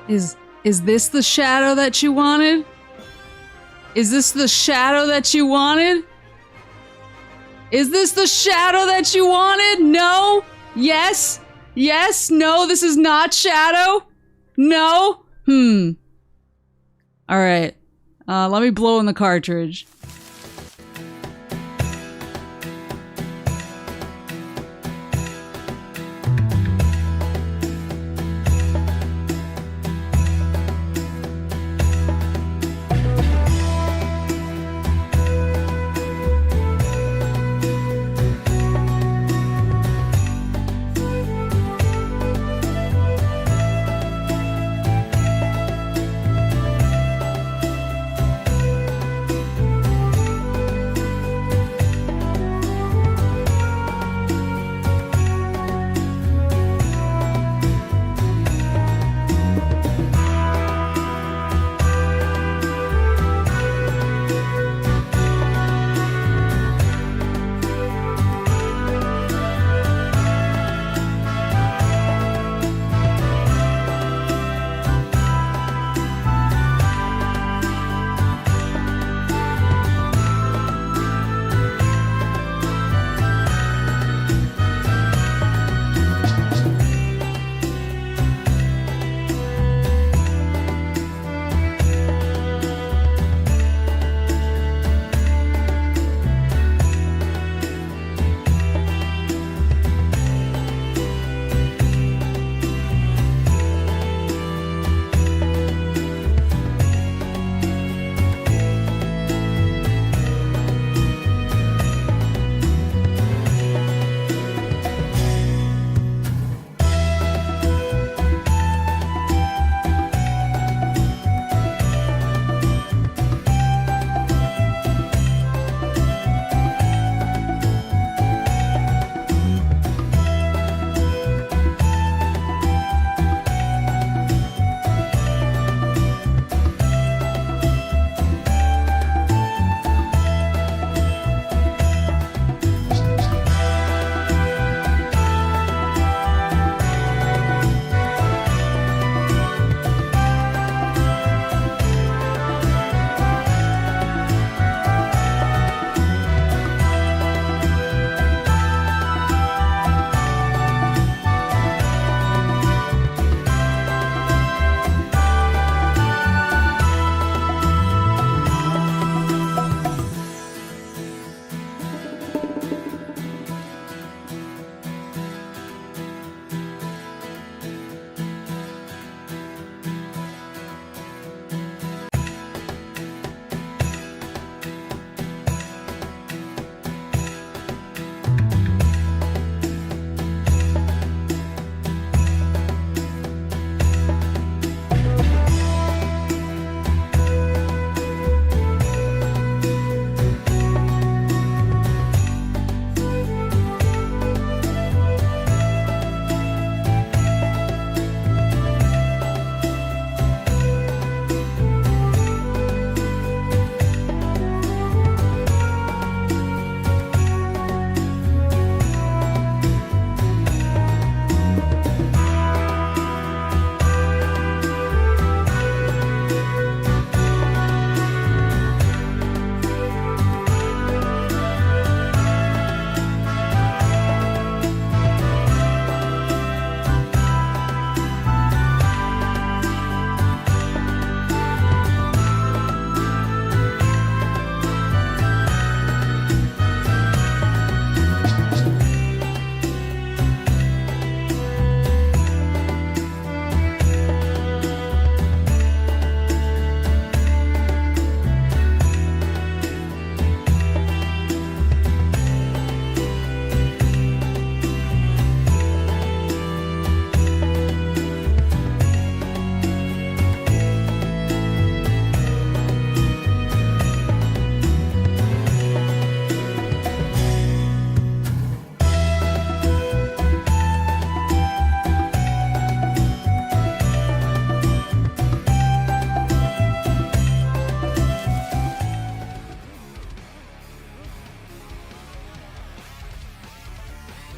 Is this the shadow that you wanted? Is this the shadow that you wanted? Is this the shadow that you wanted? No? Yes? Yes? No, this is not shadow? No? Alright. Let me blow in the cartridge.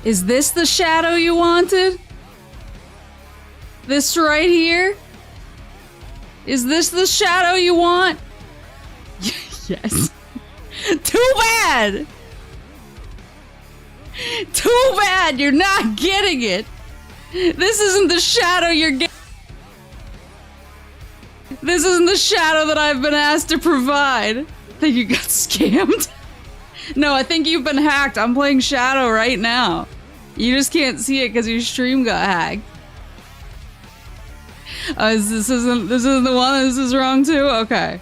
Is this the shadow you wanted? This right here? Is this the shadow you want? Yes. Too bad! Too bad you're not getting it! This isn't the shadow you're getting. This isn't the shadow that I've been asked to provide. I think you got scammed. No, I think you've been hacked. I'm playing Shadow right now. You just can't see it because your stream got hacked. This isn't the one? This is wrong too? Okay.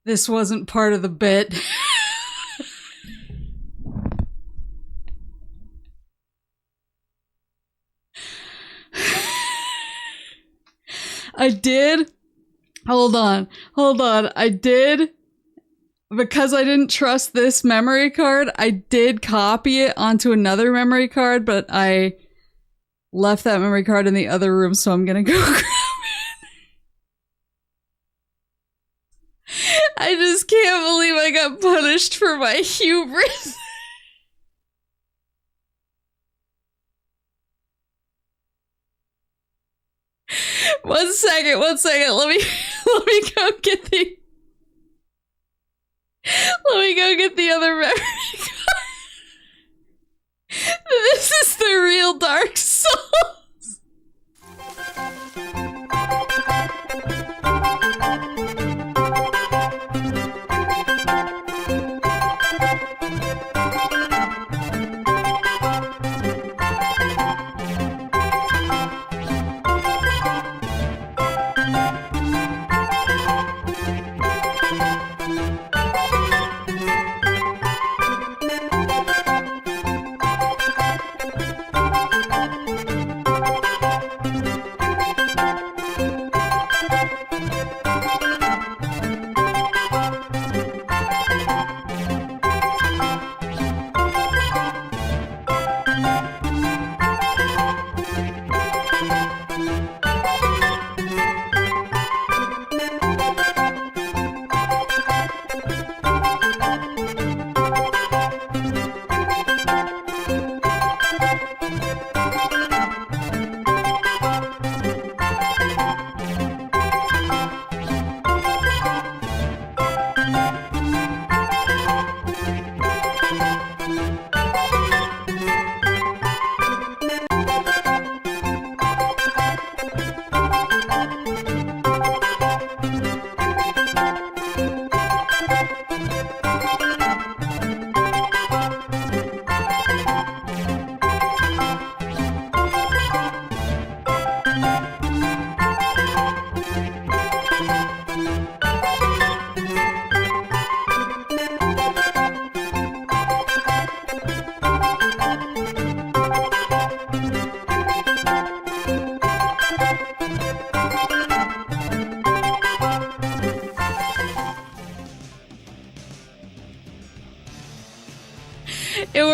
This wasn't part of the bit. I did. Hold on. I did. Because I didn't trust this memory card, I did copy it onto another memory card, but I left that memory card in the other room, so I'm gonna go grab it. I just can't believe I got punished for my hubris. One second. Let me go get the. Let me go get the other memory card. This is the real Dark Souls.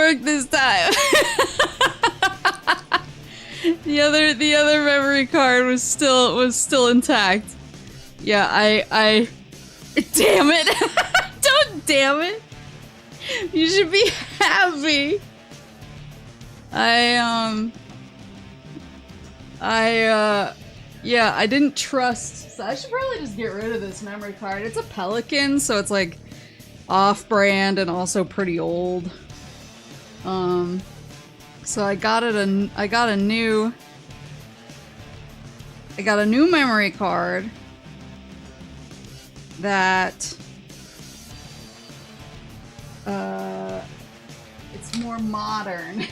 work this time. The other memory card was still intact. Yeah, I damn it. Don't damn it. You should be happy. Yeah, I didn't trust. So I should probably just get rid of this memory card. It's a Pelican, so it's like off-brand and also pretty old. So I got a new memory card that it's more modern.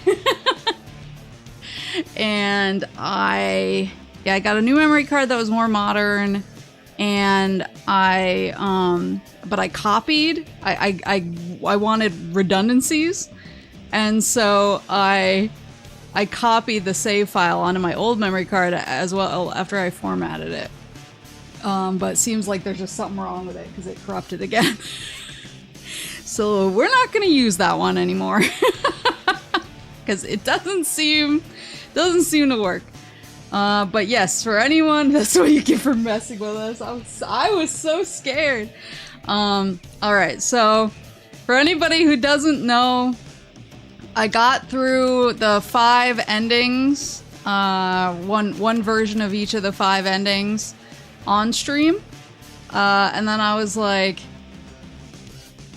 And I got a new memory card that was more modern, and but I copied. I wanted redundancies, and so I copied the save file onto my old memory card as well after I formatted it. But it seems like there's just something wrong with it because it corrupted again. So we're not gonna use that one anymore because it doesn't seem to work. But yes, for anyone, that's what you get for messing with us. I was so scared. Alright, so for anybody who doesn't know, I got through the 5 endings, one version of each of the 5 endings on stream. And then I was like,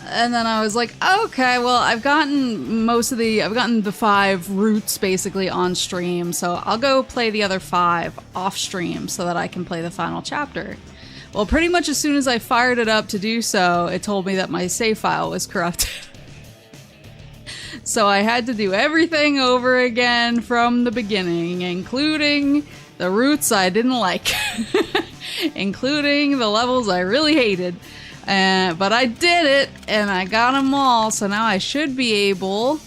okay, well, I've gotten the 5 routes basically on stream, so I'll go play the other 5 off stream so that I can play the final chapter. Well, pretty much as soon as I fired it up to do so, it told me that my save file was corrupted. So I had to do everything over again from the beginning, including the routes I didn't like, including the levels I really hated. But I did it, and I got them all, so now I should be able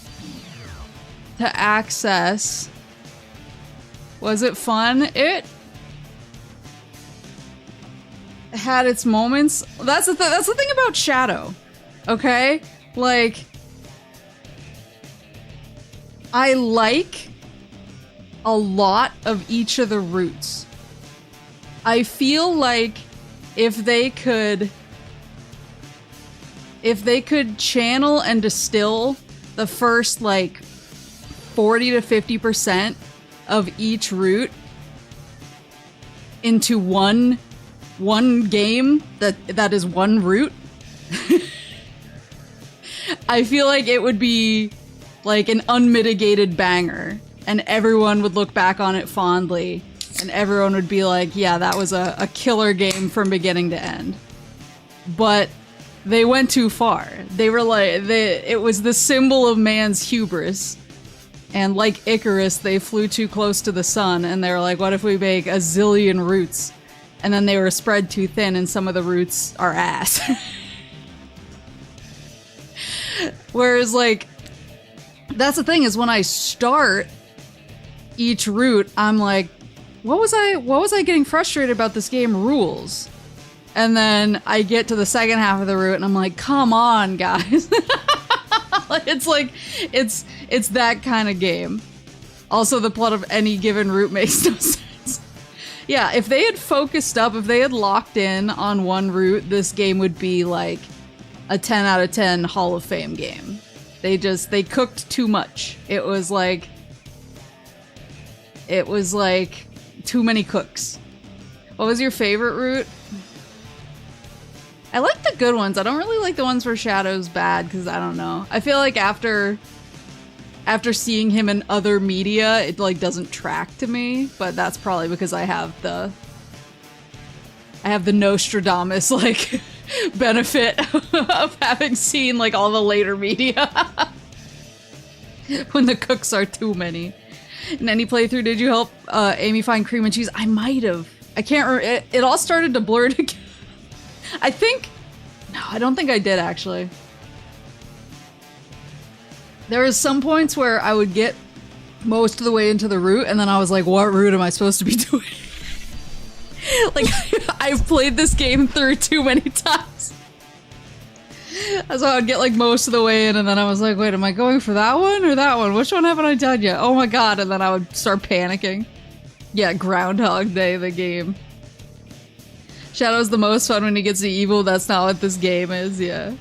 to access... Was it fun? It had its moments. That's the thing about Shadow, okay? Like, I like a lot of each of the routes. I feel like if they could channel and distill the first like 40 to 50% of each route into one game that is one route, I feel like it would be like an unmitigated banger, and everyone would look back on it fondly, and everyone would be like, yeah, that was a killer game from beginning to end. But they went too far. They were like, it was the symbol of man's hubris. And like Icarus, they flew too close to the sun, and they were like, what if we make a zillion routes? And then they were spread too thin, and some of the routes are ass. Whereas, like, that's the thing, is when I start each route, I'm like, what was I getting frustrated about? This game rules. And then I get to the second half of the route and I'm like, come on, guys. It's like, it's that kind of game. Also, the plot of any given route makes no sense. Yeah, if they had focused up, if they had locked in on one route, this game would be like a 10 out of 10 Hall of Fame game. They cooked too much. It was like too many cooks. What was your favorite route? I like the good ones. I don't really like the ones where Shadow's bad, because I don't know. I feel like after seeing him in other media, it like doesn't track to me, but that's probably because I have the Nostradamus like benefit of having seen like all the later media. When the cooks are too many. In any playthrough, did you help Amy find cream and cheese? I might have. I can't remember. It all started to blur together. No, I don't think I did, actually. There was some points where I would get most of the way into the route, and then I was like, what route am I supposed to be doing? Like, I've played this game through too many times. So I would get like most of the way in, and then I was like, wait, am I going for that one or that one? Which one haven't I done yet? Oh my god, and then I would start panicking. Yeah, Groundhog Day, the game. Shadow's the most fun when he gets the evil. That's not what this game is, yeah.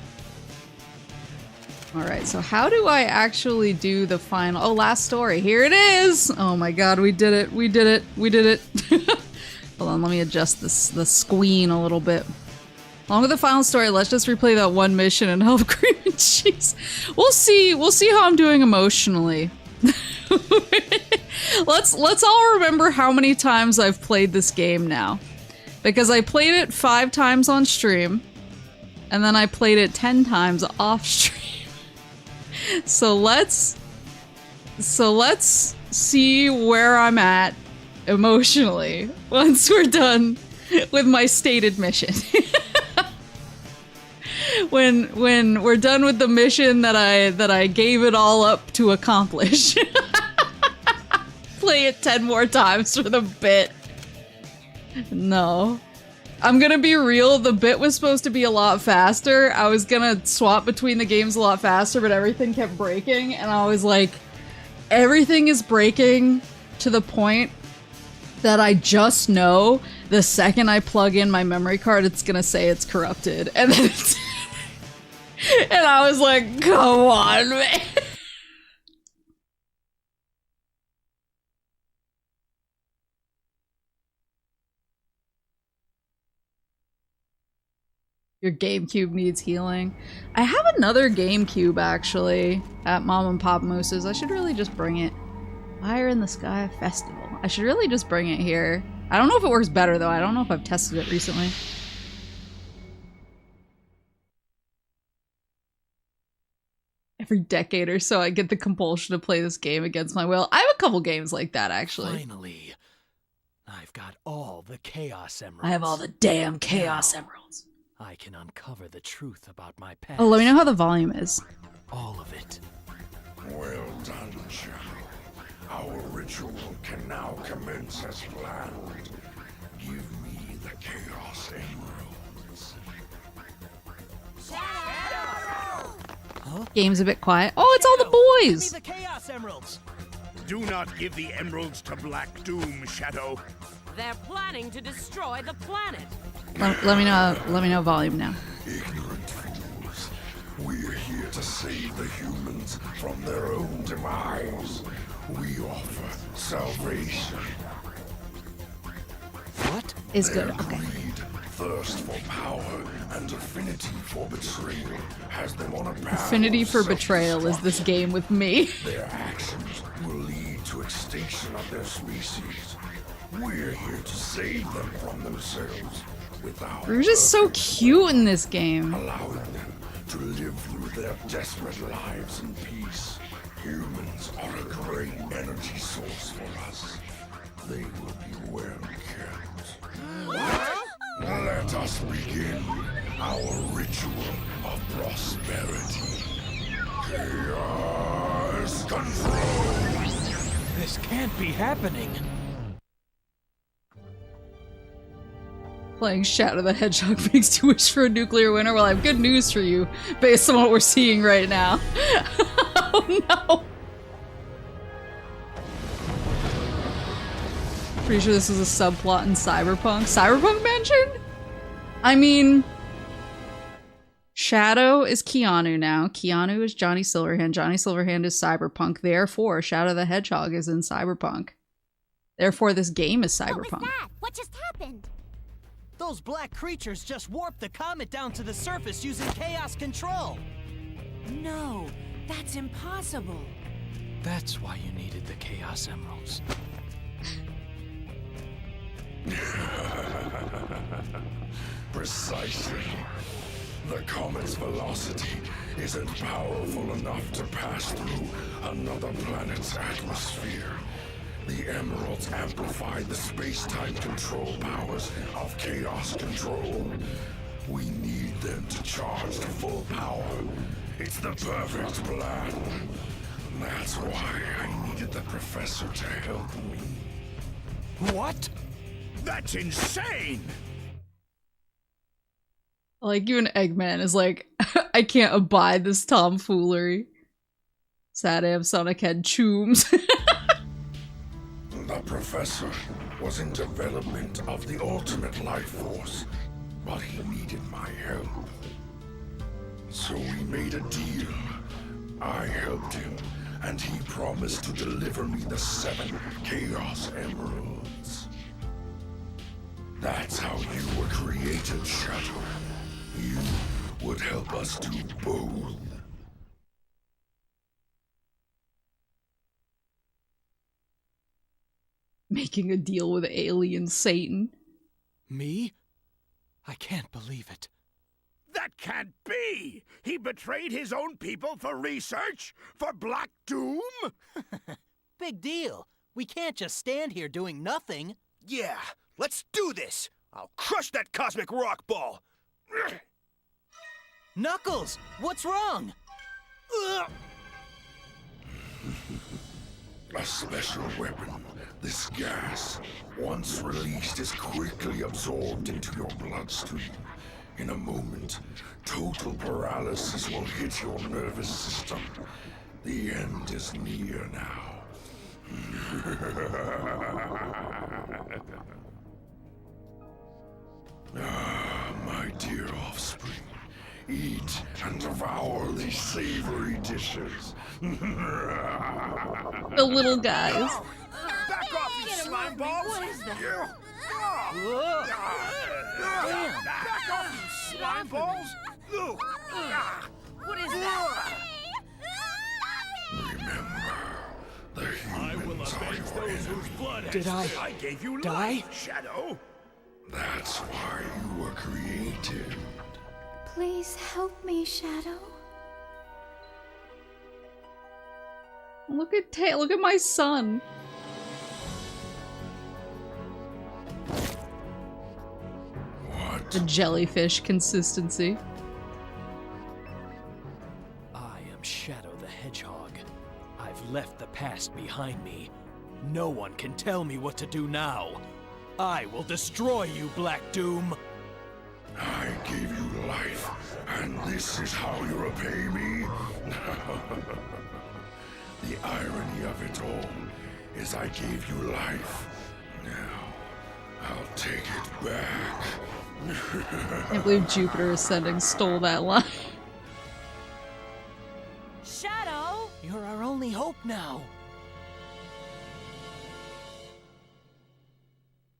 Alright, so how do I actually do the final— oh, last story. Here it is! Oh my god, we did it. We did it. We did it. Hold on, let me adjust this, the squeen a little bit. Along with the final story, let's just replay that one mission and help cream and cheese. We'll see how I'm doing emotionally. Let's all remember how many times I've played this game now. Because I played it 5 times on stream, and then I played it 10 times off stream. So let's see where I'm at emotionally once we're done with my stated mission. when we're done with the mission that I gave it all up to accomplish. Play it 10 more times for the bit. No. I'm gonna be real, the bit was supposed to be a lot faster. I was gonna swap between the games a lot faster, but everything kept breaking, and I was like, everything is breaking to the point that I just know the second I plug in my memory card, it's gonna say it's corrupted. And then it's and I was like, come on, man. Your GameCube needs healing. I have another GameCube, actually, at Mom and Pop Moose's. I should really just bring it. Fire in the Sky Festival. I should really just bring it here. I don't know if it works better, though. I don't know if I've tested it recently. Every decade or so, I get the compulsion to play this game against my will. I have a couple games like that, actually. Finally, I've got all the Chaos Emeralds. I have all the damn Chaos Emeralds. I can uncover the truth about my past. Oh, let me know how the volume is. All of it. Well done, Shadow. Our ritual can now commence as planned. Give me the Chaos Emeralds. Huh? Game's a bit quiet. Oh, it's all the boys! Give me the Chaos Emeralds! Do not give the emeralds to Black Doom, Shadow. They're planning to destroy the planet. Let me know volume now. Ignorant fools. We're here to save the humans from their own demise. We offer salvation. What? Is good, Their okay. greed, thirst for power, and affinity for betrayal has them on a path. Affinity of for betrayal is this game with me. Their actions will lead to extinction of their species. We're here to save them from themselves without Rouge is so cute in this game. allowing them to live through their desperate lives in peace. Humans are a great energy source for us. They will be well kept. Let us begin our ritual of prosperity. Chaos control! This can't be happening. Playing Shadow the Hedgehog makes you wish for a nuclear winter. Well, I have good news for you, based on what we're seeing right now. Oh no! Pretty sure this is a subplot in Cyberpunk. Cyberpunk mentioned? I mean, Shadow is Keanu now. Keanu is Johnny Silverhand. Johnny Silverhand is Cyberpunk. Therefore, Shadow the Hedgehog is in Cyberpunk. Therefore, this game is Cyberpunk. What was that? What just happened? Those black creatures just warped the comet down to the surface using chaos control. No, that's impossible. That's why you needed the Chaos Emeralds. Precisely. The comet's velocity isn't powerful enough to pass through another planet's atmosphere. The emeralds amplify the space-time control powers of chaos control. We need them to charge to full power. It's the perfect plan. That's why I needed the professor to help me. What? That's insane! Like, even Eggman is like, I can't abide this tomfoolery. Sad AM Sonic had chooms. The professor was in development of the ultimate life force, but he needed my help. So we made a deal. I helped him, and he promised to deliver me the 7 Chaos Emeralds. That's how you were created, Shadow. You would help us do both. Making a deal with alien Satan. Me? I can't believe it. That can't be! He betrayed his own people for research? For Black Doom? Big deal. We can't just stand here doing nothing. Yeah, let's do this! I'll crush that cosmic rock ball! Knuckles, what's wrong? A special weapon. This gas, once released, is quickly absorbed into your bloodstream. In a moment, total paralysis will hit your nervous system. The end is near now. Ah, my dear offspring. Eat and devour these savory dishes. The little guys. Back off, you slime balls! What is that? Back off, you slime balls! What is that? Remember, the humans are your enemy. Did I gave you die? life, Shadow! That's why you were created. Please help me, Shadow. Look at look at my son. What? The jellyfish consistency. I am Shadow the Hedgehog. I've left the past behind me. No one can tell me what to do now. I will destroy you, Black Doom. I gave you life, and this is how you repay me? The irony of it all is I gave you life. Now, I'll take it back. I can't believe Jupiter Ascending stole that line. Shadow! You're our only hope now.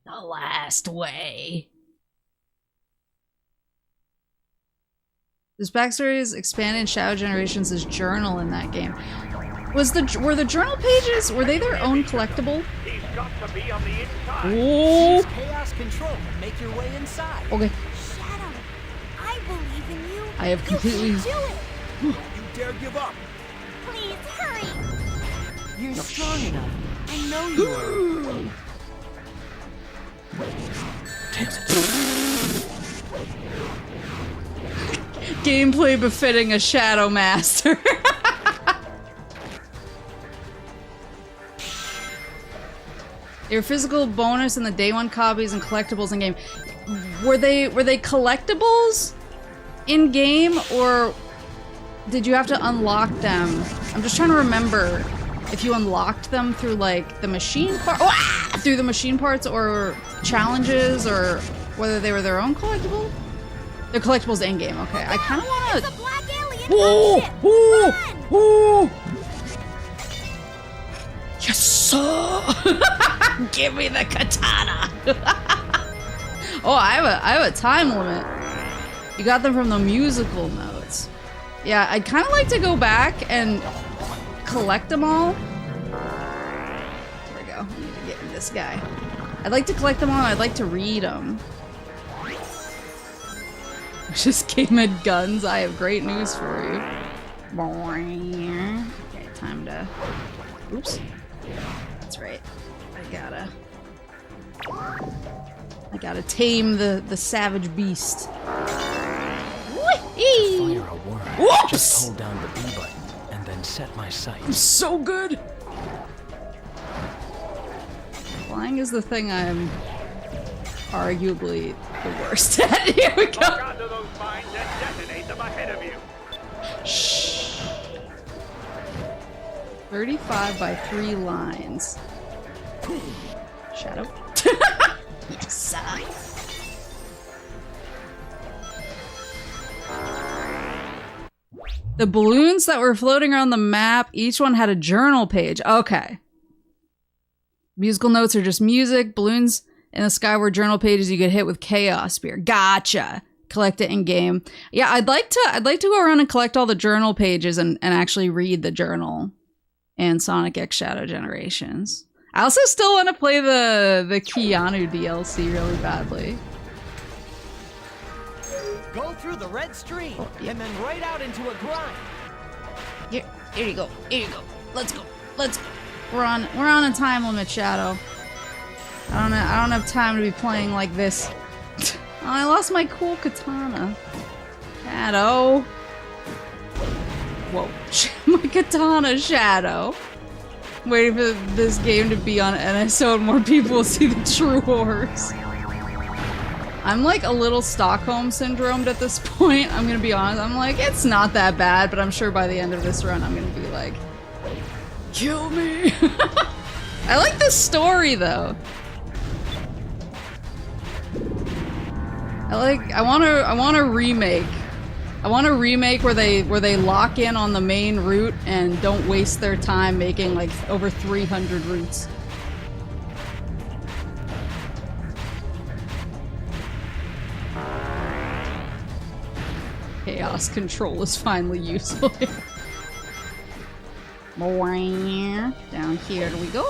The last way. This backstory is expanded in Shadow Generations' journal in that game. Were the journal pages, were they their own collectible? He's got to be on the inside! Oh! Use chaos control and make your way inside. Okay. Shadow, I believe in you. I have completely... You can do it. You dare give up! Please hurry. You're strong enough. I know you are. Gameplay befitting a Shadow Master. Your physical bonus in the day one copies and collectibles in game. Were they collectibles in game, or did you have to unlock them? I'm just trying to remember if you unlocked them through like the machine through the machine parts or challenges, or whether they were their own collectible. They're collectibles in game. Okay, I kind of want There's to. a black alien Whoa! gunship. Whoa! Run! Whoa! Yes, sir! Give me the katana! Oh, I have a time limit. You got them from the musical notes. Yeah, I'd kind of like to go back and collect them all. There we go. I need to get this guy. I'd like to collect them all. I'd like to read them. This game had guns. I have great news for you. Okay, time to... Oops. That's right. I gotta tame the savage beast. Whee! Fire a worm. Whoops! Just hold down the B button and then set my sights. So good. Flying is the thing I'm arguably the worst at. Here we go. Lock onto those mines and detonate them ahead of you! Shh. 35 by 3 lines. Shadow. Yes. The balloons that were floating around the map, each one had a journal page. Okay. Musical notes are just music. Balloons in the sky were journal pages you could hit with Chaos Spear. Gotcha. Collect it in game. Yeah, I'd like to go around and collect all the journal pages and actually read the journal in Sonic X Shadow Generations. I also still want to play the Keanu DLC really badly. Go through the red stream and then right out into a grind. Here you go. Here you go. Let's go. Let's go. We're on a time limit, Shadow. I don't have time to be playing like this. Oh, I lost my cool katana. Shadow. Whoa. My katana, Shadow. Waiting for this game to be on NSO and more people will see the true horrors. I'm like a little Stockholm syndromed at this point. I'm gonna be honest. I'm like, it's not that bad, but I'm sure by the end of this run, I'm gonna be like, kill me. I like the story though. I want a remake. I want a remake where they lock in on the main route and don't waste their time making like over 300 routes. Chaos control is finally useful. Down here we go.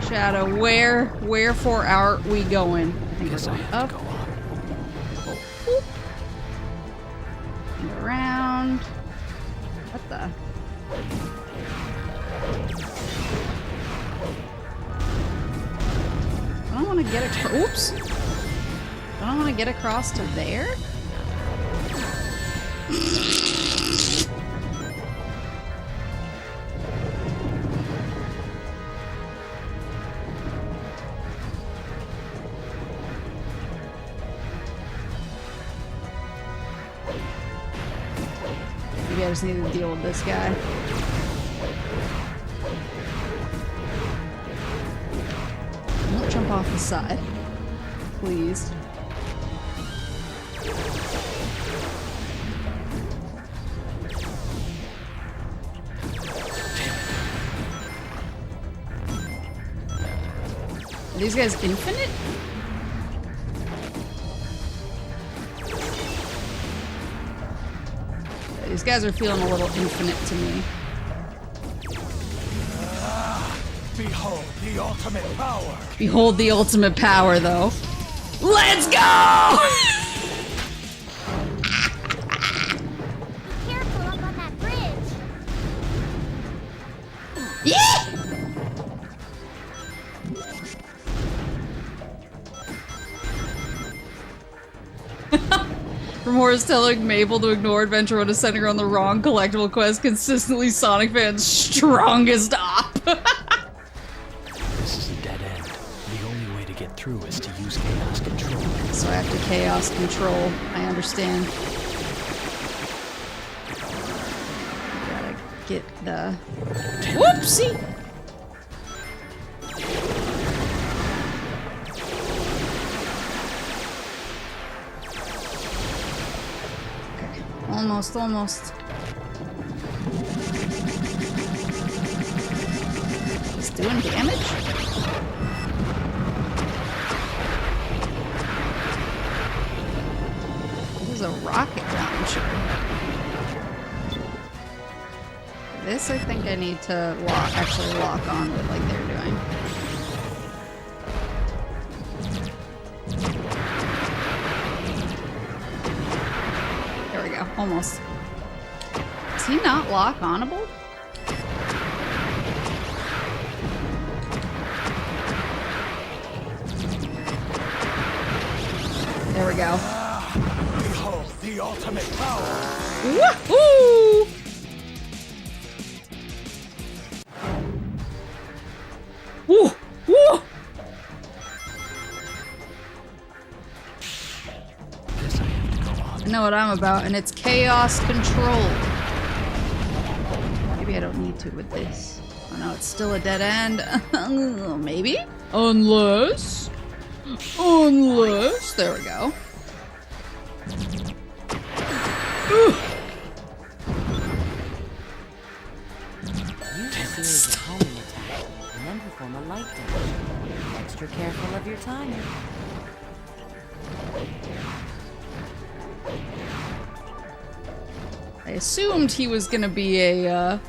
Shadow, where for are we going? I think we're going up. Oh, and around. What the? I don't want to get across. Oops. I don't want to get across to there. Maybe I just need to deal with this guy. Don't jump off the side. Please. Are these guys infinite? These guys are feeling a little infinite to me. Behold the ultimate power. Behold the ultimate power, though. Let's go! Be careful up on that bridge. Yeah! Remorse telling Maple to ignore Adventure One to sending her on the wrong collectible quest. Consistently Sonic fans' strongest op. This is a dead end. The only way to get through is to use Chaos Control. So I have to Chaos Control. I understand. Gotta get the... Whoopsie! Almost. It's doing damage? This is a rocket launcher. This I think I need to actually lock on with like they're doing. Almost. Is he not lock-onable? There we go. Behold the ultimate power. Woohoo! Woo! Woo! know what I'm about, and it's chaos control. Maybe I don't need to with this. Oh no, it's still a dead end. Maybe? Unless... There we go. Use a series of homing attacks and then perform a light dash. Be extra careful of your timing. I assumed he was gonna be a,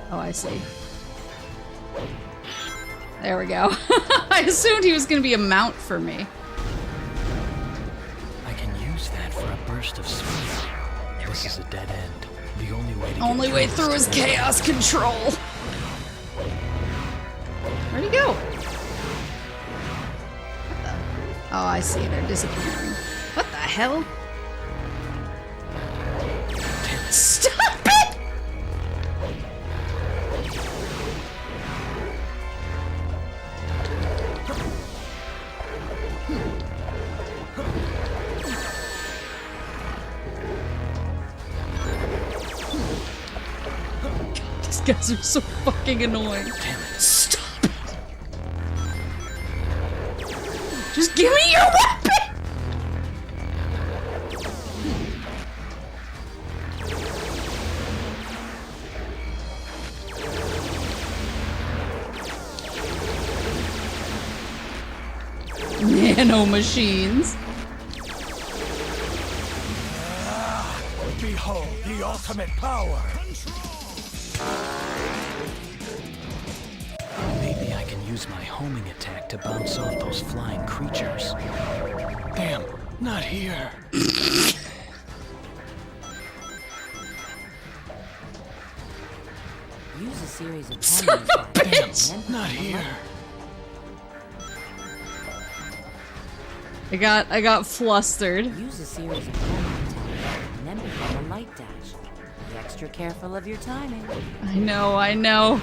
Oh, I see. There we go. I assumed he was gonna be a mount for me. I can use that for a burst of speed. This is a dead end. The only way to Only way through is chaos control. Where'd he go? What the? Oh, I see. They're disappearing. What the hell? Stop it! These guys are so fucking annoying. Stop it! Just give me your weapon! Nano machines. Behold the ultimate power. Maybe I can use my homing attack to bounce off those flying creatures. Damn, not here. Use a series of homing attacks and then Not perform a here. light- I got flustered. Use a series of homing attacks and then perform a light dash. Be extra careful of your timing. I know.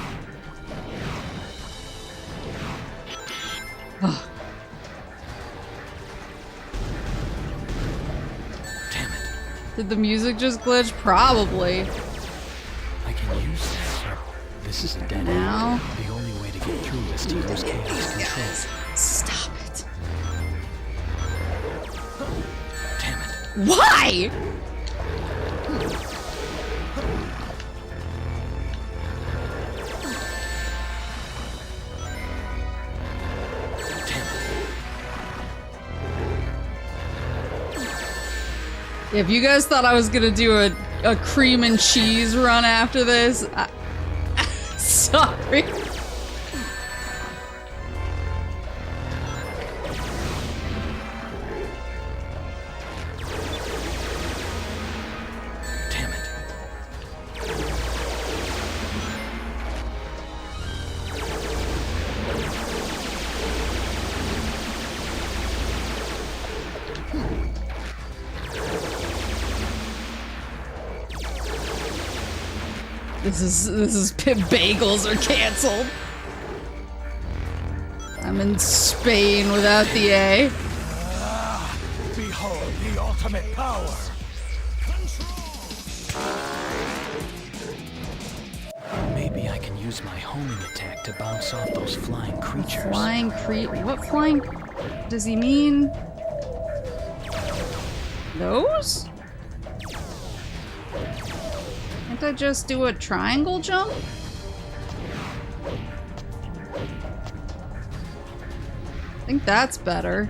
Damn it. Did the music just glitch? Probably. I can use that. This is a dead Now? end. The only way to get through is to use chaos control. Stop it. Damn it. Why? If you guys thought I was gonna do a cream and cheese run after this, sorry. Damn it. This is bagels are canceled. I'm in Spain without the A. Behold the ultimate power. Maybe I can use my homing attack to bounce off those flying creatures. Flying what flying does he mean? Those? Can't I just do a triangle jump? I think that's better.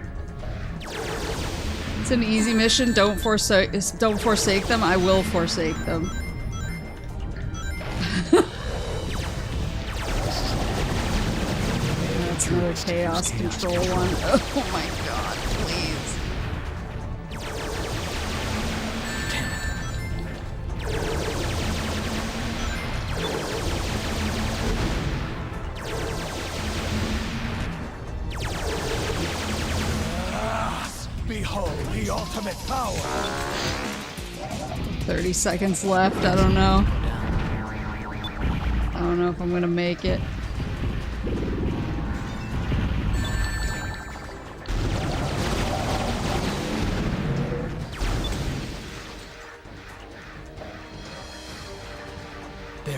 It's an easy mission. Don't forsake them. I will forsake them. That's another chaos control one. Oh my god, please. Behold the ultimate power. 30 seconds left. I don't know. I don't know if I'm gonna make it.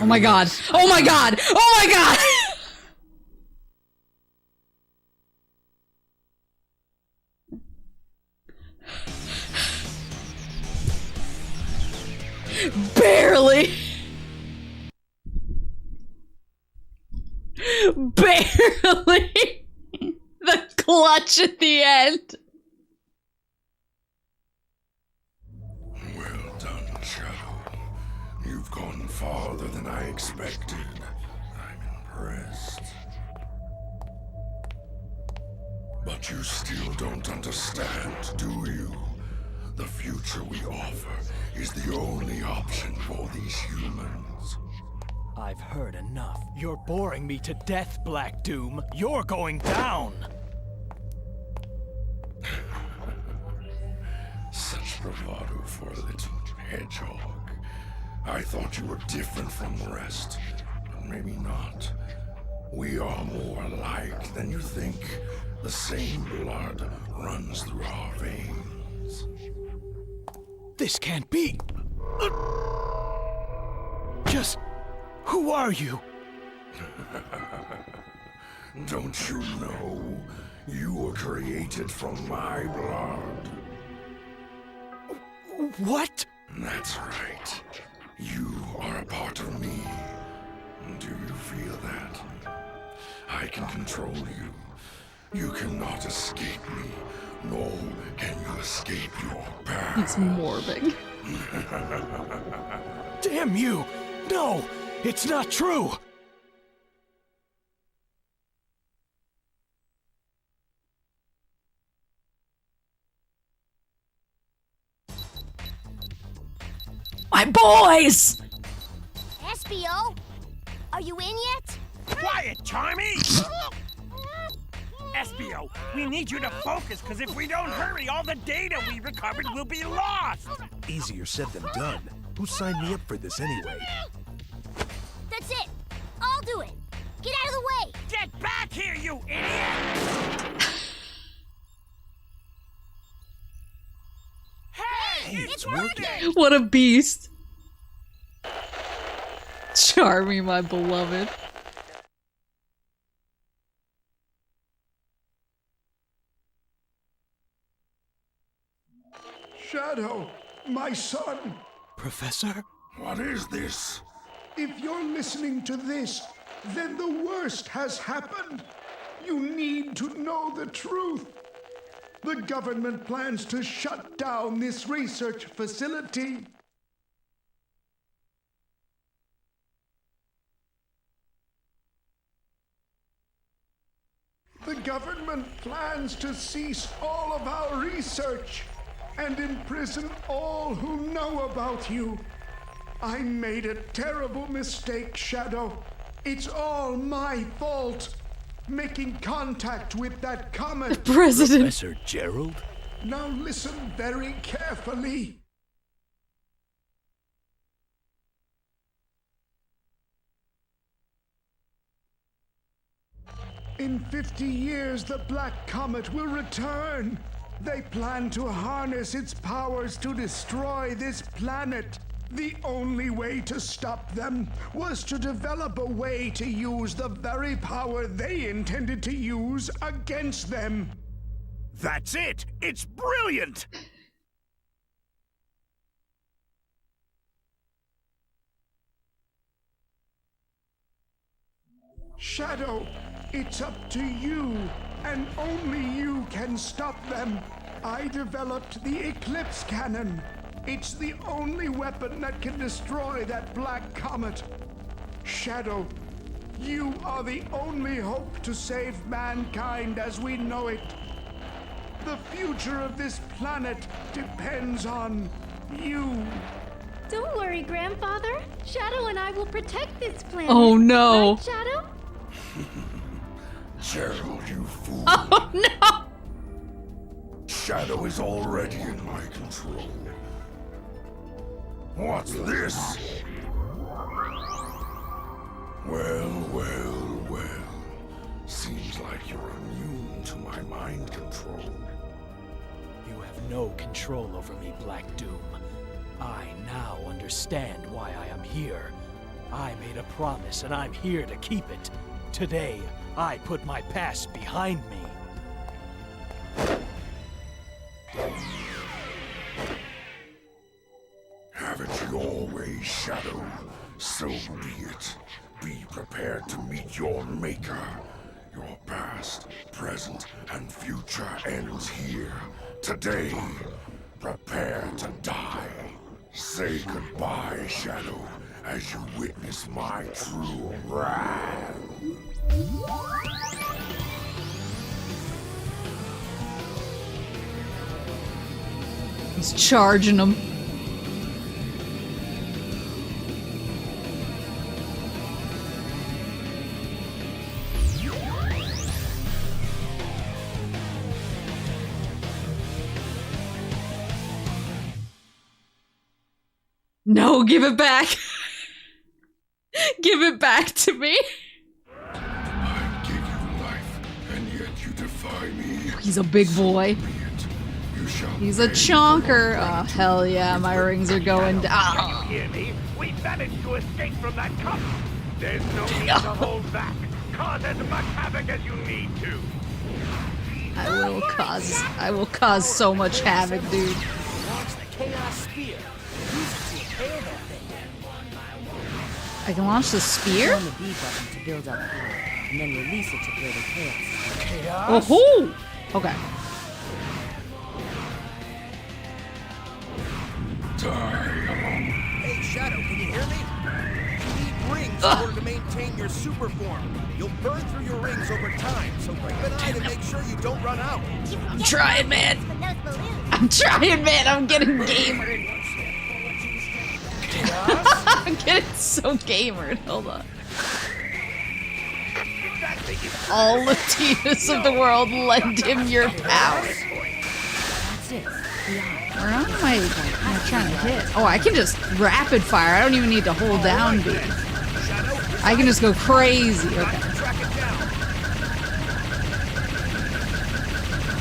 Oh my god. Oh my god. Oh my god. Barely. Barely. The clutch at the end. Well done, Shadow. You've gone farther than I expected. I'm impressed. But you still don't understand, do you? The future we offer is the only option for these humans. I've heard enough. You're boring me to death, Black Doom. You're going down! Such bravado for a little hedgehog. I thought you were different from the rest, but maybe not. We are more alike than you think. The same blood runs through our veins. This can't be. Just who are you? Don't you know? You were created from my blood. What? That's right. You are a part of me. Do you feel that? I can control you. You cannot escape me, nor can you escape your path. He's morbid. Damn you! No! It's not true! My boys! Espio, are you in yet? Quiet, Charmy! Espio, we need you to focus, because if we don't hurry, all the data we recovered will be lost! Easier said than done. Who signed me up for this anyway? That's it. I'll do it. Get out of the way. Get back here, you idiot! Hey, It's working. What a beast. Charmy, my beloved. Shadow, my son. Professor? What is this? If you're listening to this, then the worst has happened. You need to know the truth. The government plans to shut down this research facility. The government plans to cease all of our research and imprison all who know about you. I made a terrible mistake, Shadow. It's all my fault. Making contact with that comet. President. Professor Gerald? Now listen very carefully. In 50 years, the Black Comet will return. They plan to harness its powers to destroy this planet. The only way to stop them was to develop a way to use the very power they intended to use against them. That's it! It's brilliant! Shadow, it's up to you, and only you can stop them. I developed the Eclipse Cannon. It's the only weapon that can destroy that black comet. Shadow, you are the only hope to save mankind as we know it. The future of this planet depends on you. Don't worry, Grandfather. Shadow and I will protect this planet. Oh no. Right, Shadow? Gerald, you fool. Oh no. Shadow is already in my control. What's this? Well. Seems like you're immune to my mind control. You have no control over me, Black Doom. I now understand why I am here. I made a promise and I'm here to keep it. Today, I put my past behind me. Have it your way, Shadow. So be it. Be prepared to meet your maker. Your past, present, and future ends here. Today, prepare to die. Say goodbye, Shadow, as you witness my true wrath. He's charging him. No, give it back. Give it back to me. I give you life, and yet you defy me. He's a big boy. He's a chonker. Oh, hell yeah, my rings are going down. You hear me? We managed to escape from that cup. There's no need to hold back. Cause as much havoc as you need to. I will cause so much havoc, dude. Launch the Chaos Spear. Use it to impale that thing. I can launch the spear? On the B button to build up power, and then release it to create a chaos. Oh-hoo! Okay. Hey, Shadow, can you hear me? You need rings in order to maintain your super form. You'll burn through your rings over time, so keep an eye to make sure you don't run out. I'm trying, man. I'm trying, man. I'm getting gamered. I'm getting so gamered. Hold on. All Latinas of the world lend him your power. That's it. Where am I trying to hit? Oh, I can just rapid fire. I don't even need to hold down B. I can just go crazy. Okay.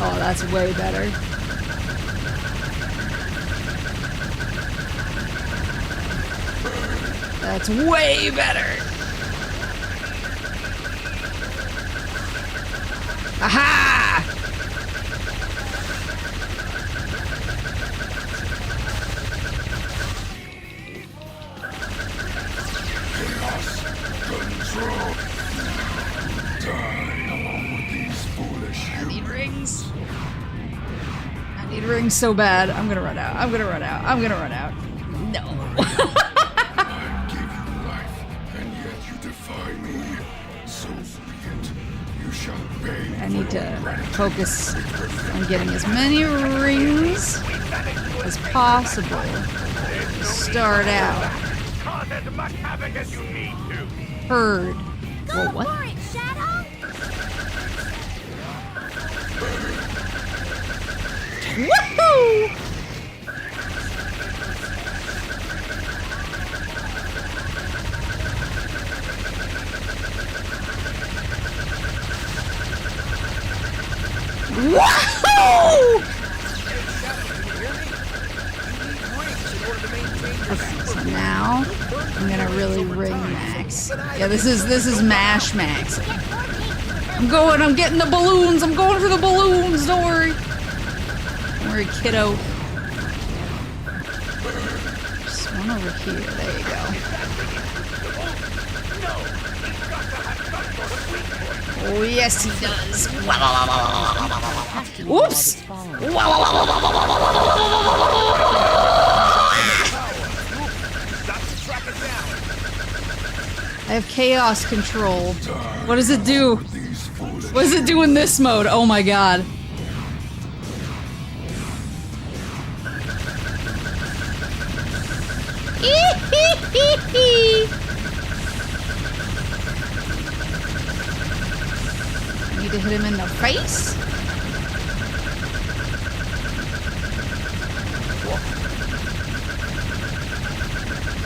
Oh, that's way better. That's way better. Aha! I need rings. I need rings so bad. I'm gonna run out. I'm gonna run out. I'm gonna run out. No. I give you life, and yet you defy me. So be it. You shall pay. I need to focus on getting as many rings as possible to start out. Cause as much havoc as you need to. Heard. Whoa, what? Woohoo! Woohoo! Okay, so now I'm gonna really ring max. Yeah, this is mash max. I'm getting the balloons. I'm going for the balloons. Don't worry. Don't worry, kiddo. Just one over here. There you go. Oh, yes, he does. Oops. I have chaos control. What does it do? What does it do in this mode? Oh my god. I need to hit him in the face.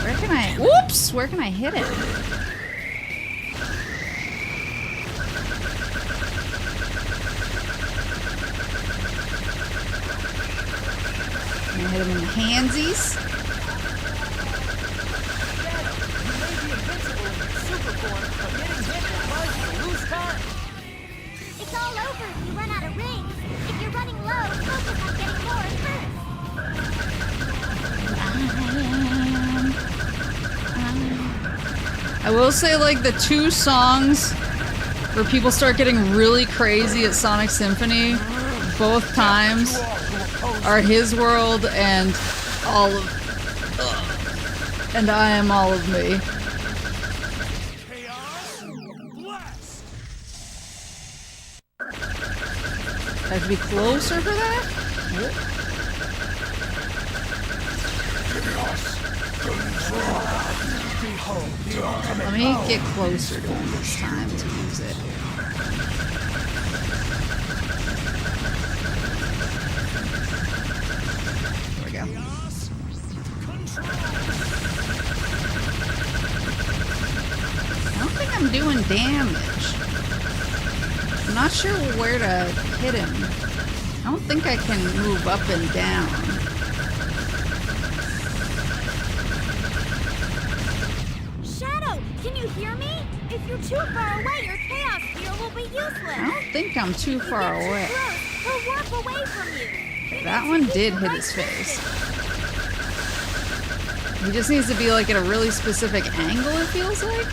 Where can I? Whoops! Where can I hit it? Can I hit him in the handsies? I will say, like, the two songs where people start getting really crazy at Sonic Symphony, both times, are His World and All of... and I Am All of Me. I have to be closer for that? Let me get closer to him this time to use it. There we go. I don't think I'm doing damage. I'm not sure where to hit him. I don't think I can move up and down. Shadow, can you hear me? If you're too far away, your chaos sphere will be useless. I don't think I'm too far away. He'll warp away from you. That one did hit his face. He just needs to be like at a really specific angle, it feels like.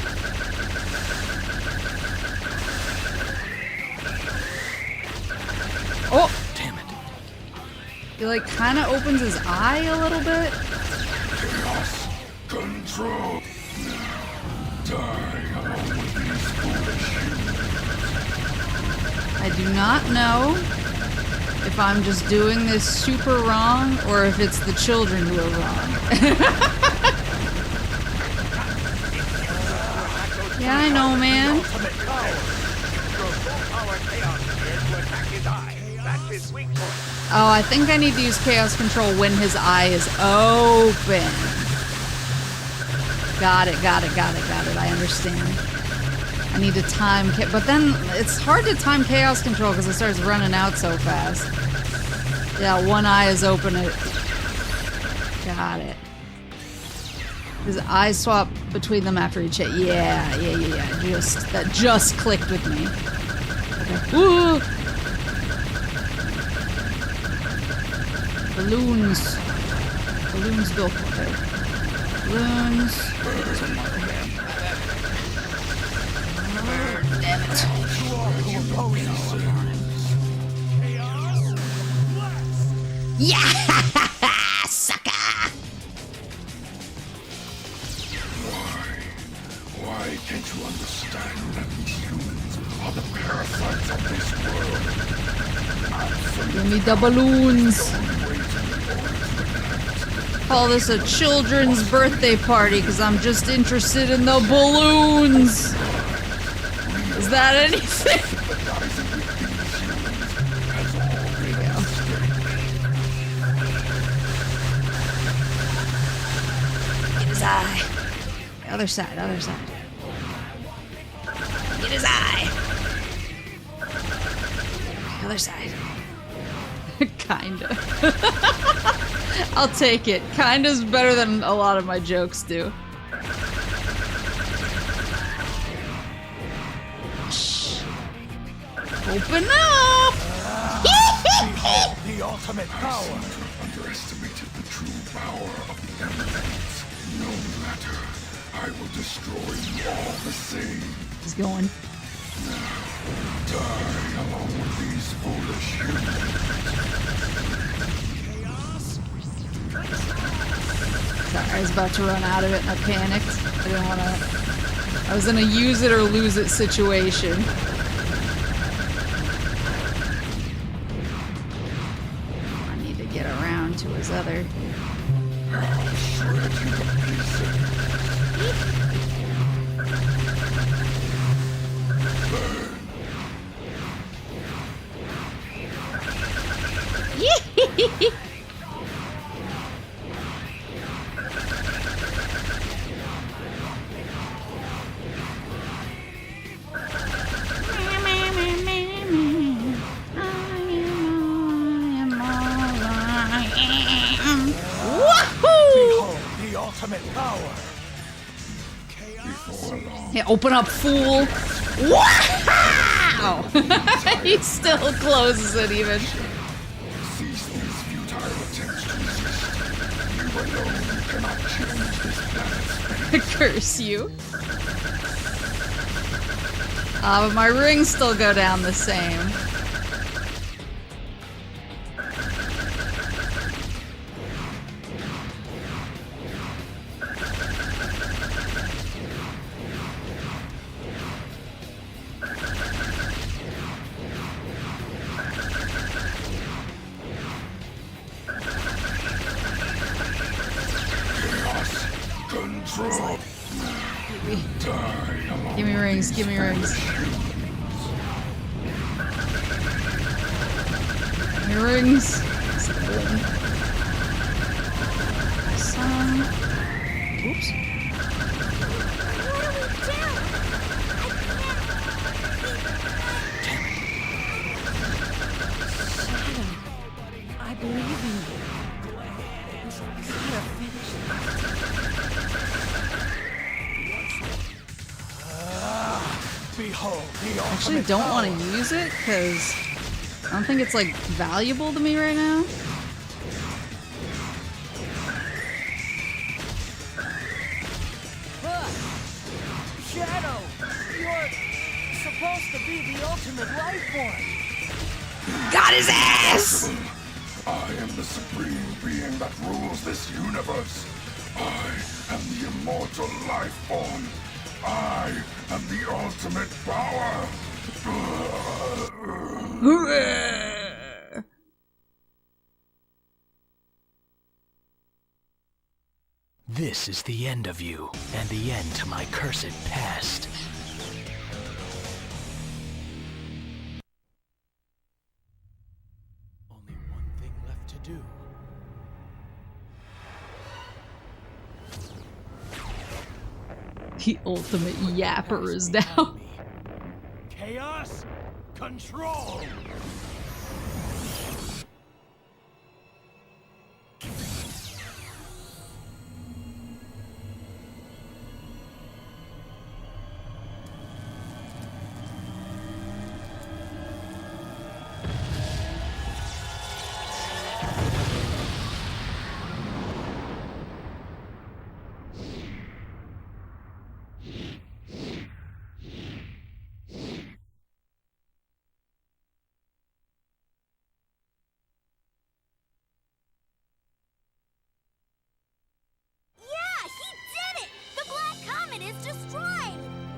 Oh! Damn it. He like kind of opens his eye a little bit. Chaos control. Die along with these foolish humans. I do not know if I'm just doing this super wrong or if it's the children who are wrong. Yeah, I know, man. Oh, I think I need to use chaos control when his eye is open. Got it. I understand. I need to time, but then it's hard to time chaos control because it starts running out so fast. Yeah, one eye is open. Got it. His eyes swap between them after each hit. Yeah. That just clicked with me. Okay. Woo! Balloons. Balloons go for it. Balloons. There's one more here. Damn it. Yeah! Sucker! Why can't you understand that these humans are the parasites of this world? Give me the balloons. Call this a children's birthday party because I'm just interested in the balloons. Is that anything? There we go. Get his eye. The other side. Get his eye. The other side. Kinda. I'll take it. Kinda's better than a lot of my jokes do. Shh. Open up! Behold the ultimate power! Underestimated the true power of the emeralds. No matter. I will destroy you all the same. He's going. Die along with these foolish humans. Sorry, I was about to run out of it and I panicked. I didn't want to... I was in a use it or lose it situation. I need to get around to his other... I'll shred you to pieces. Yeah, open up, fool! Wow! He still closes it even. Cease these futile attempts to resist. You alone can cannot change this planet's fate. Curse you. Ah, but my rings still go down the same. Control. Give me rings, give me rings. Give me rings. Some. Oops. I believe in you. Gotta finish Behold the I actually don't want to use it because I don't think it's like valuable to me right now. Shadow, you're supposed to be the ultimate life form. Got his ass! I am the supreme being that rules this universe. I am the immortal life form. I am the ultimate power. This is the end of you, and the end to my cursed past. Only one thing left to do. The ultimate yapper is down. Chaos control!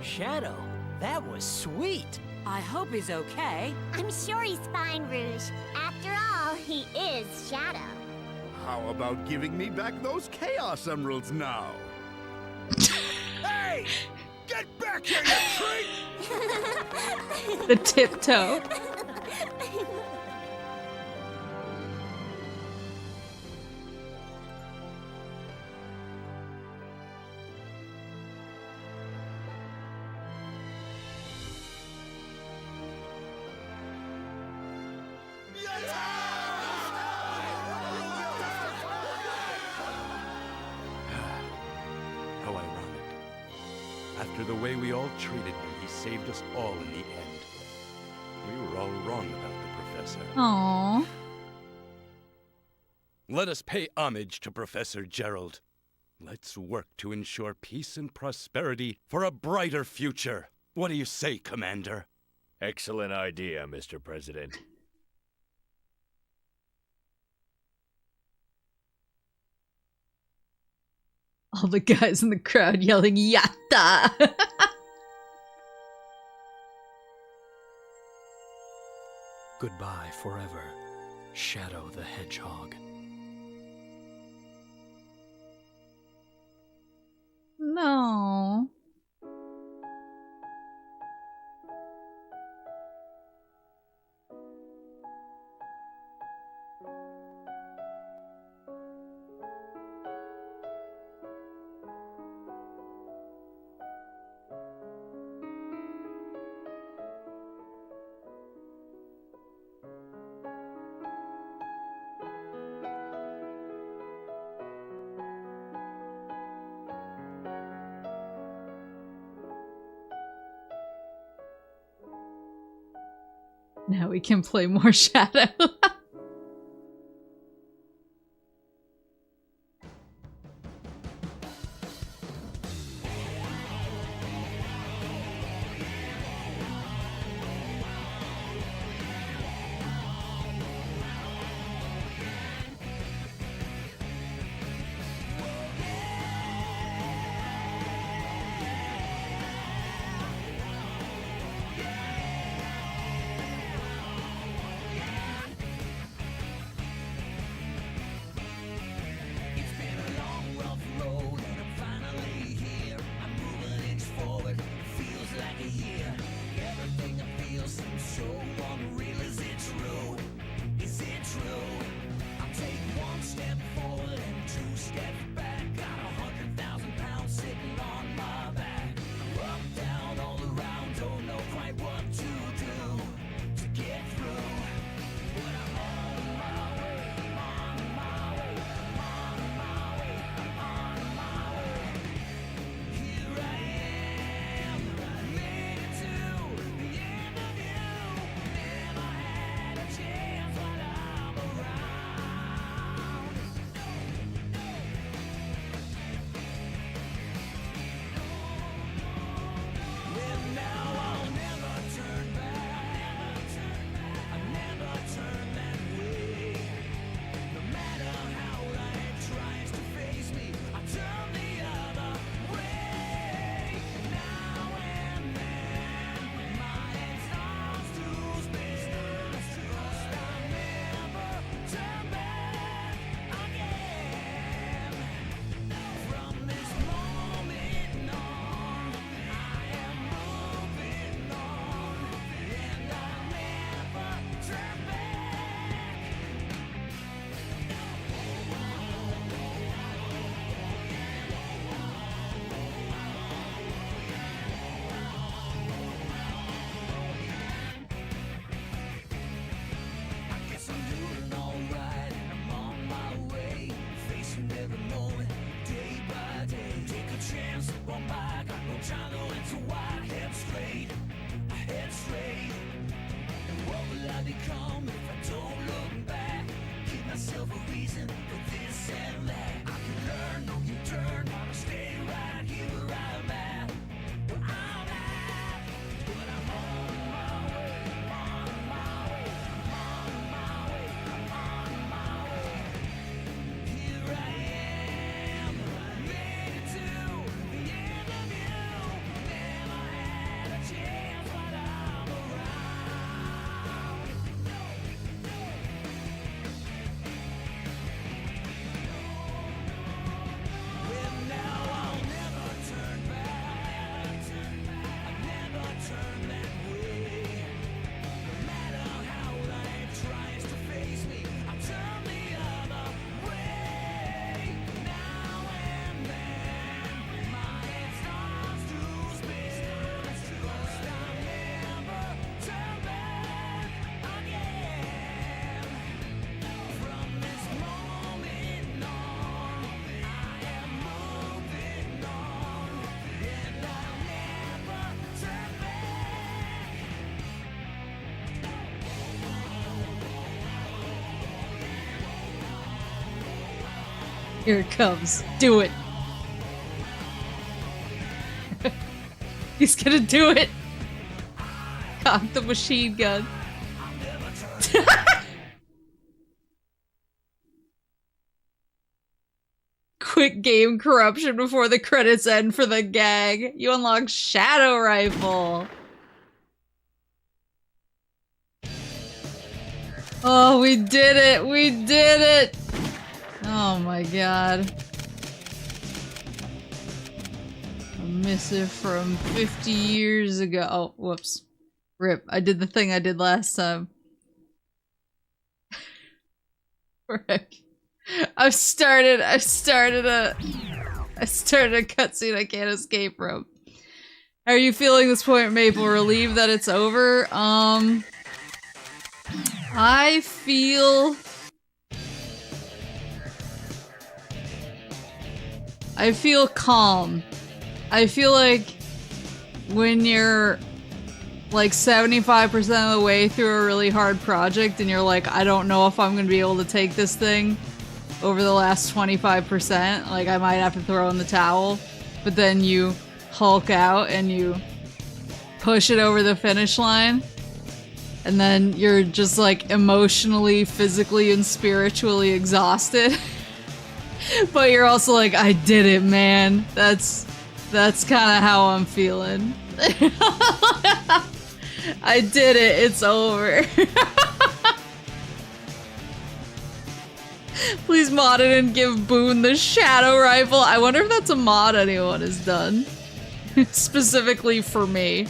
Shadow, that was sweet. I hope he's okay. I'm sure he's fine, Rouge. After all, he is Shadow. How about giving me back those Chaos Emeralds now? Hey! Get back here, you treat! The tiptoe. How ironic. After the way we all treated him, he saved us all in the end. We were all wrong about the professor. Aww. Let us pay homage to Professor Gerald. Let's work to ensure peace and prosperity for a brighter future. What do you say, Commander? Excellent idea, Mr. President. All the guys in the crowd yelling, Yatta! Goodbye forever, Shadow the Hedgehog. No. Now we can play more Shadow. Here it comes. Do it. He's gonna do it. Cock the machine gun. Quick game corruption before the credits end for the gag. You unlock Shadow Rifle. Oh, we did it! We did it! Oh my god. A missive from 50 years ago. Oh, whoops. Rip. I did the thing I did last time. Rip. I've started a cutscene I can't escape from. How are you feeling at this point, Maple? Relieved that it's over? I feel calm. I feel like when you're like 75% of the way through a really hard project and you're like, I don't know if I'm gonna be able to take this thing over the last 25%, like I might have to throw in the towel, but then you Hulk out and you push it over the finish line, and then you're just like emotionally, physically, and spiritually exhausted. But you're also like, I did it, man. That's kind of how I'm feeling. I did it. It's over. Please mod it and give Boone the Shadow Rifle. I wonder if that's a mod anyone has done. Specifically for me.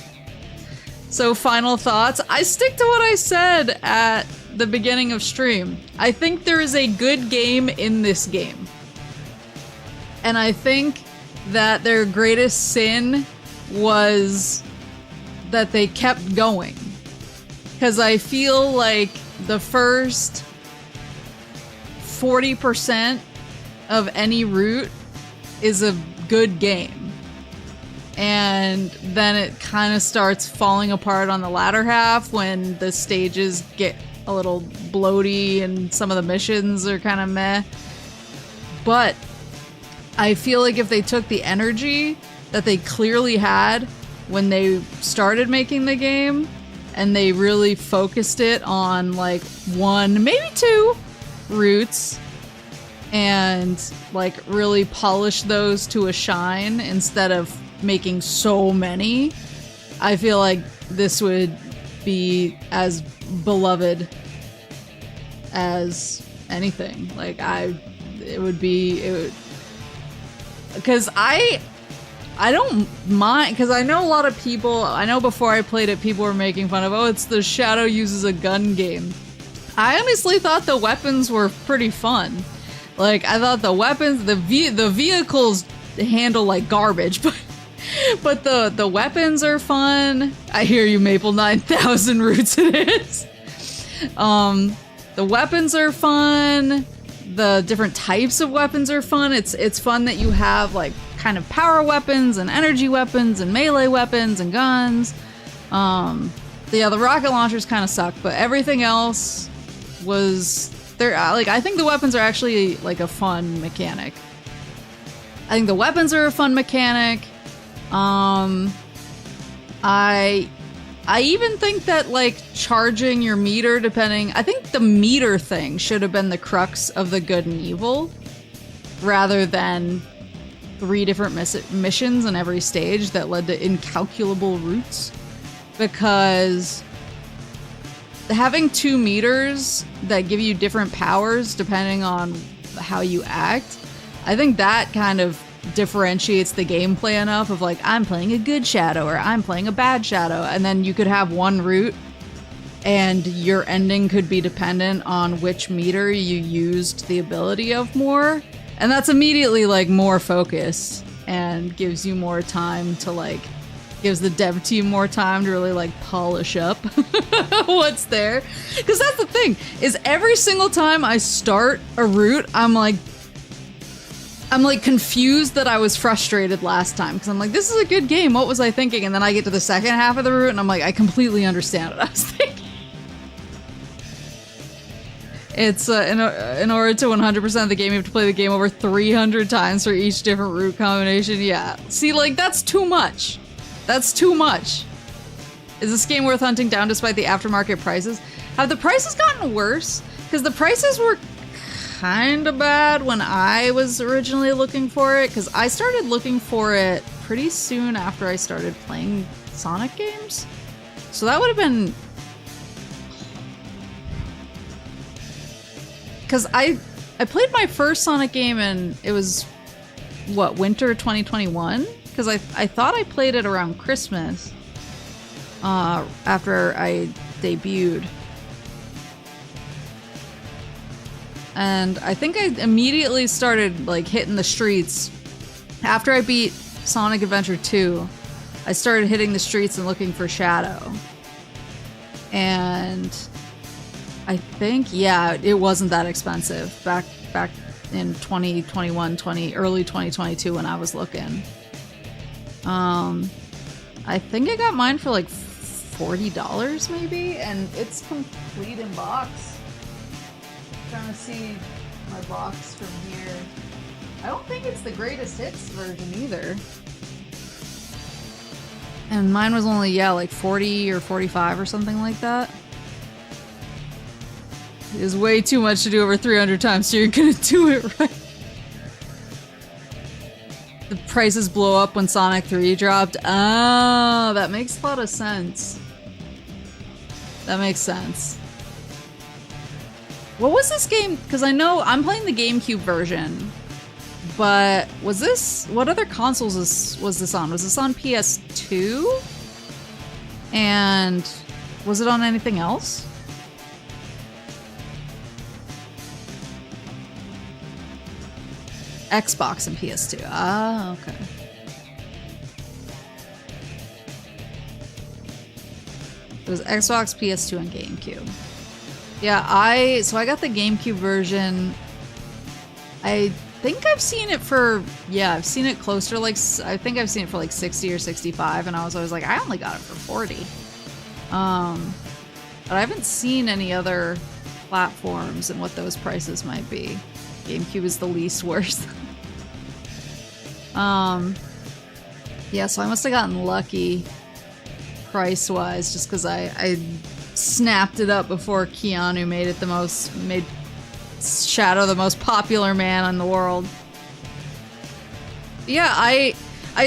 So final thoughts. I stick to what I said at the beginning of stream. I think there is a good game in this game. And I think that their greatest sin was that they kept going. Because I feel like the first 40% of any route is a good game. And then it kind of starts falling apart on the latter half when the stages get a little bloaty and some of the missions are kind of meh. But I feel like if they took the energy that they clearly had when they started making the game and they really focused it on like one, maybe two routes and like really polished those to a shine instead of making so many, I feel like this would be as beloved as anything. Like it would because I don't mind, because I know a lot of people, I know before I played it, people were making fun of, oh, it's the Shadow uses a gun game. I honestly thought the weapons were pretty fun. Like, I thought the weapons, the vehicles handle like garbage, but the weapons are fun. I hear you, Maple. 9,000 routes it is. The weapons are fun. The different types of weapons are fun. It's fun that you have like kind of power weapons and energy weapons and melee weapons and guns. Yeah, the rocket launchers kind of suck, but everything else was there. Like, I think the weapons are actually like a fun mechanic. I think the weapons are a fun mechanic. I even think that like charging your meter, I think the meter thing should have been the crux of the good and evil rather than 3 different missions in every stage that led to incalculable routes, because having 2 meters that give you different powers depending on how you act, I think that kind of differentiates the gameplay enough of like, I'm playing a good Shadow or I'm playing a bad Shadow, and then you could have one route and your ending could be dependent on which meter you used the ability of more, and that's immediately like more focused and gives you more time to like, gives the dev team more time to really like polish up what's there. Because that's the thing, is every single time I start a route, I'm like confused that I was frustrated last time, because I'm like, this is a good game, what was I thinking? And then I get to the second half of the route and I'm like, I completely understand what I was thinking. It's in order to 100% of the game, you have to play the game over 300 times for each different route combination. Yeah. See, like, that's too much. That's too much. Is this game worth hunting down despite the aftermarket prices? Have the prices gotten worse? Because the prices were kind of bad when I was originally looking for it, because I started looking for it pretty soon after I started playing Sonic games. So that would have been... Because I played my first Sonic game and it was, what, winter 2021? Because I thought I played it around Christmas after I debuted. And I think I immediately started like hitting the streets. After I beat Sonic Adventure 2, I started hitting the streets and looking for Shadow. And I think, yeah, it wasn't that expensive back in 2021, early 2022 when I was looking. I think I got mine for like $40 maybe, and it's complete in box. Trying to see my box from here. I don't think it's the greatest hits version either. And mine was only, yeah, like 40 or 45 or something like that. It is way too much to do over 300 times, so you're gonna do it right. The prices blow up when Sonic 3 dropped. Oh, that makes a lot of sense. That makes sense. What was this game? Because I know I'm playing the GameCube version, but was this... What other consoles was this on? Was this on PS2? And was it on anything else? Xbox and PS2. Ah, okay. It was Xbox, PS2, and GameCube. Yeah, so I got the GameCube version. I think I've seen it for, yeah, I've seen it closer, like, I think I've seen it for like 60 or 65, and I was always like, I only got it for 40. But I haven't seen any other platforms and what those prices might be. GameCube is the least worst. Yeah, so I must have gotten lucky price-wise, just because I snapped it up before Keanu made Shadow the most popular man in the world. Yeah, I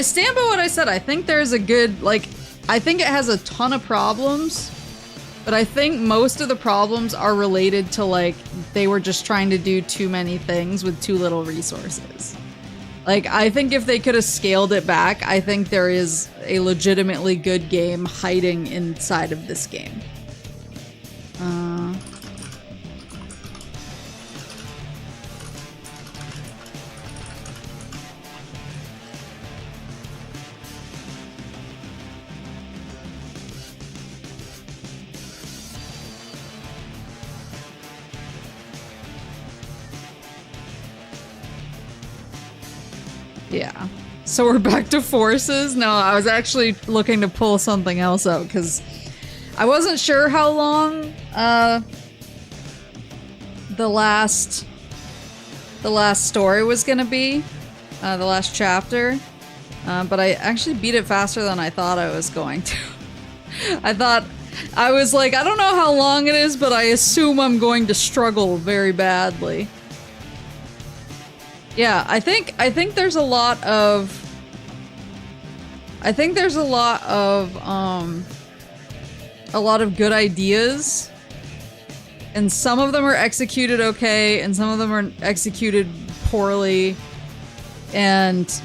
stand by what I said. I think there's a good, like, I think it has a ton of problems, but I think most of the problems are related to, like, they were just trying to do too many things with too little resources. Like, I think if they could have scaled it back, I think there is a legitimately good game hiding inside of this game. Yeah. So we're back to forces? No, I was actually looking to pull something else out because I wasn't sure how long the last story was gonna be, the last chapter, but I actually beat it faster than I thought I was going to. I was like, I don't know how long it is, but I assume I'm going to struggle very badly. Yeah, I think there's a lot of good ideas, and some of them are executed okay, and some of them are executed poorly, and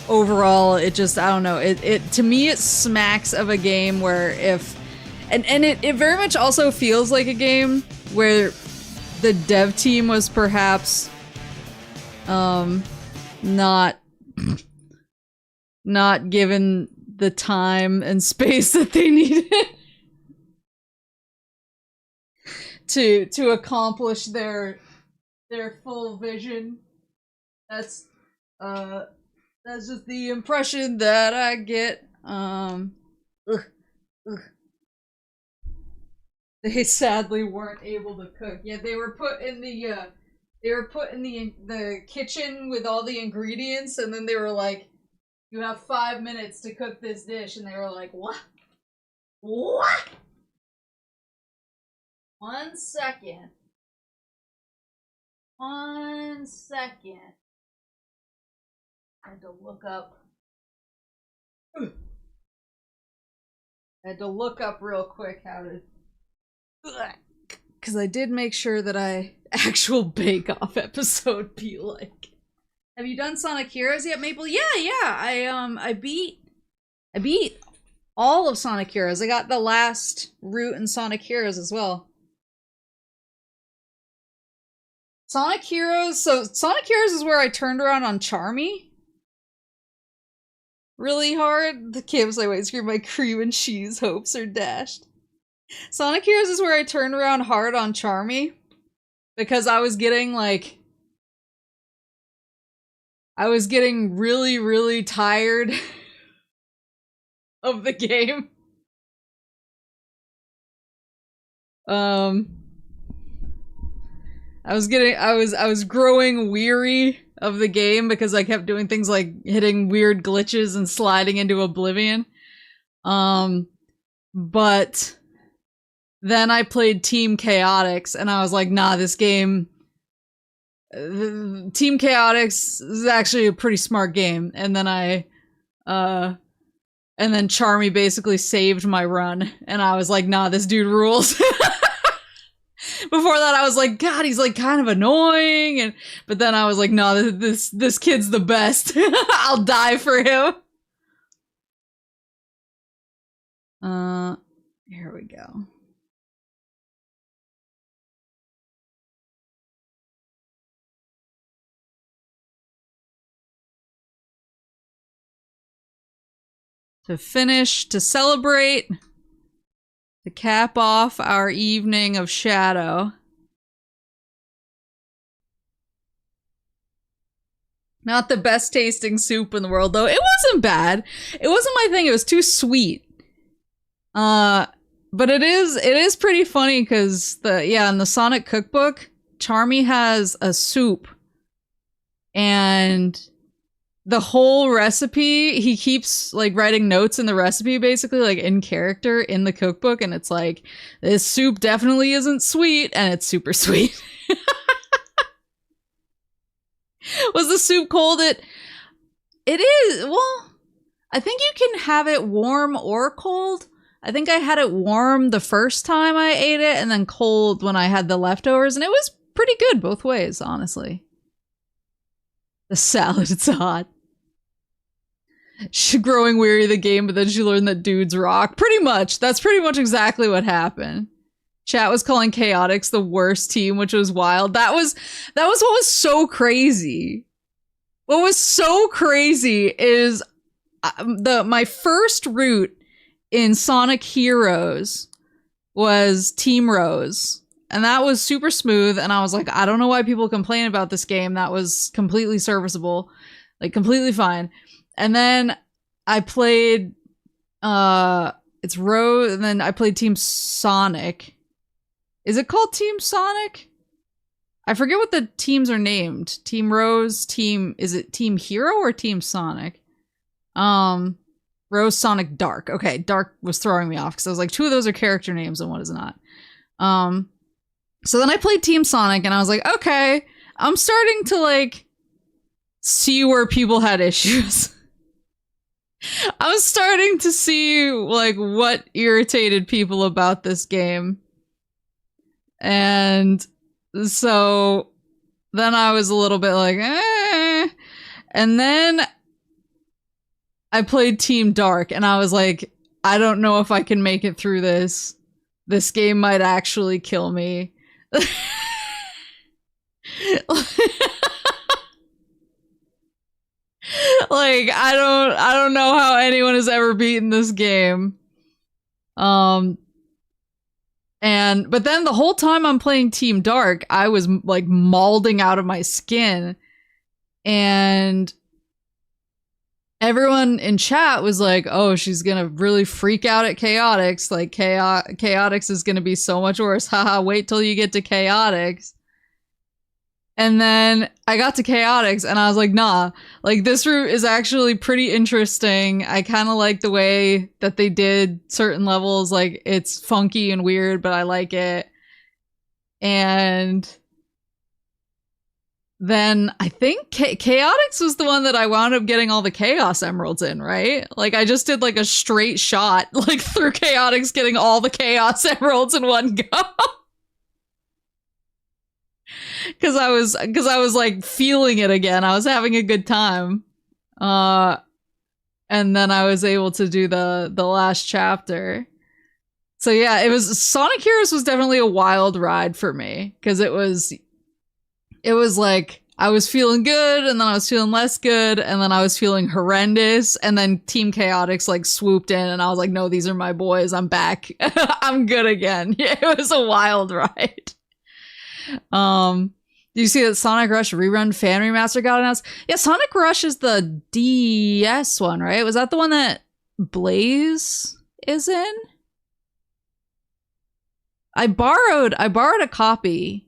overall it just, I don't know, it to me it smacks of a game where it very much also feels like a game where the dev team was perhaps not given the time and space that they needed to accomplish their full vision. That's just the impression that I They sadly weren't able to cook. Yeah, they were put in the kitchen with all the ingredients, and then they were like, "You have 5 minutes to cook this dish," and they were like, "What? What?" 1 second. 1 second. I had to look up. I had to look up real quick how to. Because I did make sure that actual Bake Off episode be like. Have you done Sonic Heroes yet, Maple? Yeah. I beat all of Sonic Heroes. I got the last route in Sonic Heroes as well. Sonic Heroes. So Sonic Heroes is where I turned around on Charmy. Really hard. The kid was like, "Wait, screw my cream and cheese hopes are dashed." Sonic Heroes is where I turned around hard on Charmy. Because I was getting like... I was getting really, really tired of the game. I was growing weary of the game because I kept doing things like hitting weird glitches and sliding into oblivion. But then I played Team Chaotix and I was like, nah, this game... Team Chaotix is actually a pretty smart game. And then and then Charmy basically saved my run. And I was like, nah, this dude rules. Before that, I was like, God, he's like kind of annoying, but then I was like, no, this kid's the best. I'll die for him. Here we go. To celebrate. To cap off our evening of Shadow. Not the best tasting soup in the world, though. It wasn't bad. It wasn't my thing. It was too sweet. But it is pretty funny because in the Sonic cookbook, Charmy has a soup. And the whole recipe, he keeps like writing notes in the recipe, basically like in character in the cookbook, and it's like, this soup definitely isn't sweet, and it's super sweet. Was the soup cold? It is. Well, I think you can have it warm or cold. I think I had it warm the first time I ate it, and then cold when I had the leftovers, and it was pretty good both ways, honestly. The salad's hot. She growing weary of the game, but then she learned that dudes rock. Pretty much. That's pretty much exactly what happened. Chat was calling Chaotix the worst team, which was wild. That was what was so crazy. What was so crazy is my first route in Sonic Heroes was Team Rose. And that was super smooth, and I was like, I don't know why people complain about this game. That was completely serviceable. Like, completely fine. And then I played, it's Rose, and then I played Team Sonic. Is it called Team Sonic? I forget what the teams are named. Team Rose, is it Team Hero or Team Sonic? Rose, Sonic, Dark. Okay, Dark was throwing me off, because I was like, two of those are character names, and one is not. So then I played Team Sonic, and I was like, okay, I'm starting to, like, see where people had issues. I was starting to see, like, what irritated people about this game. And so then I was a little bit like, eh. And then I played Team Dark, and I was like, I don't know if I can make it through this. This game might actually kill me. Like, I don't know how anyone has ever beaten this game. But then the whole time I'm playing Team Dark, I was like mauling out of my skin. And everyone in chat was like, oh, she's gonna really freak out at Chaotix. Like, Chaotix is gonna be so much worse. Haha, wait till you get to Chaotix. And then I got to Chaotix and I was like, nah, like this route is actually pretty interesting. I kind of like the way that they did certain levels. Like, it's funky and weird, but I like it. And then I think Chaotix was the one that I wound up getting all the Chaos Emeralds in, right? Like, I just did like a straight shot, like through Chaotix, getting all the Chaos Emeralds in one go. Cause I was like feeling it again. I was having a good time. And then I was able to do the last chapter. So yeah, it was Sonic Heroes was definitely a wild ride for me. Cause it was like I was feeling good and then I was feeling less good and then I was feeling horrendous and then Team Chaotix like swooped in and I was like, no, these are my boys. I'm back. I'm good again. Yeah, it was a wild ride. Do you see that Sonic Rush Rerun Fan Remaster got announced? Yeah, Sonic Rush is the DS one, right? Was that the one that Blaze is in? I borrowed a copy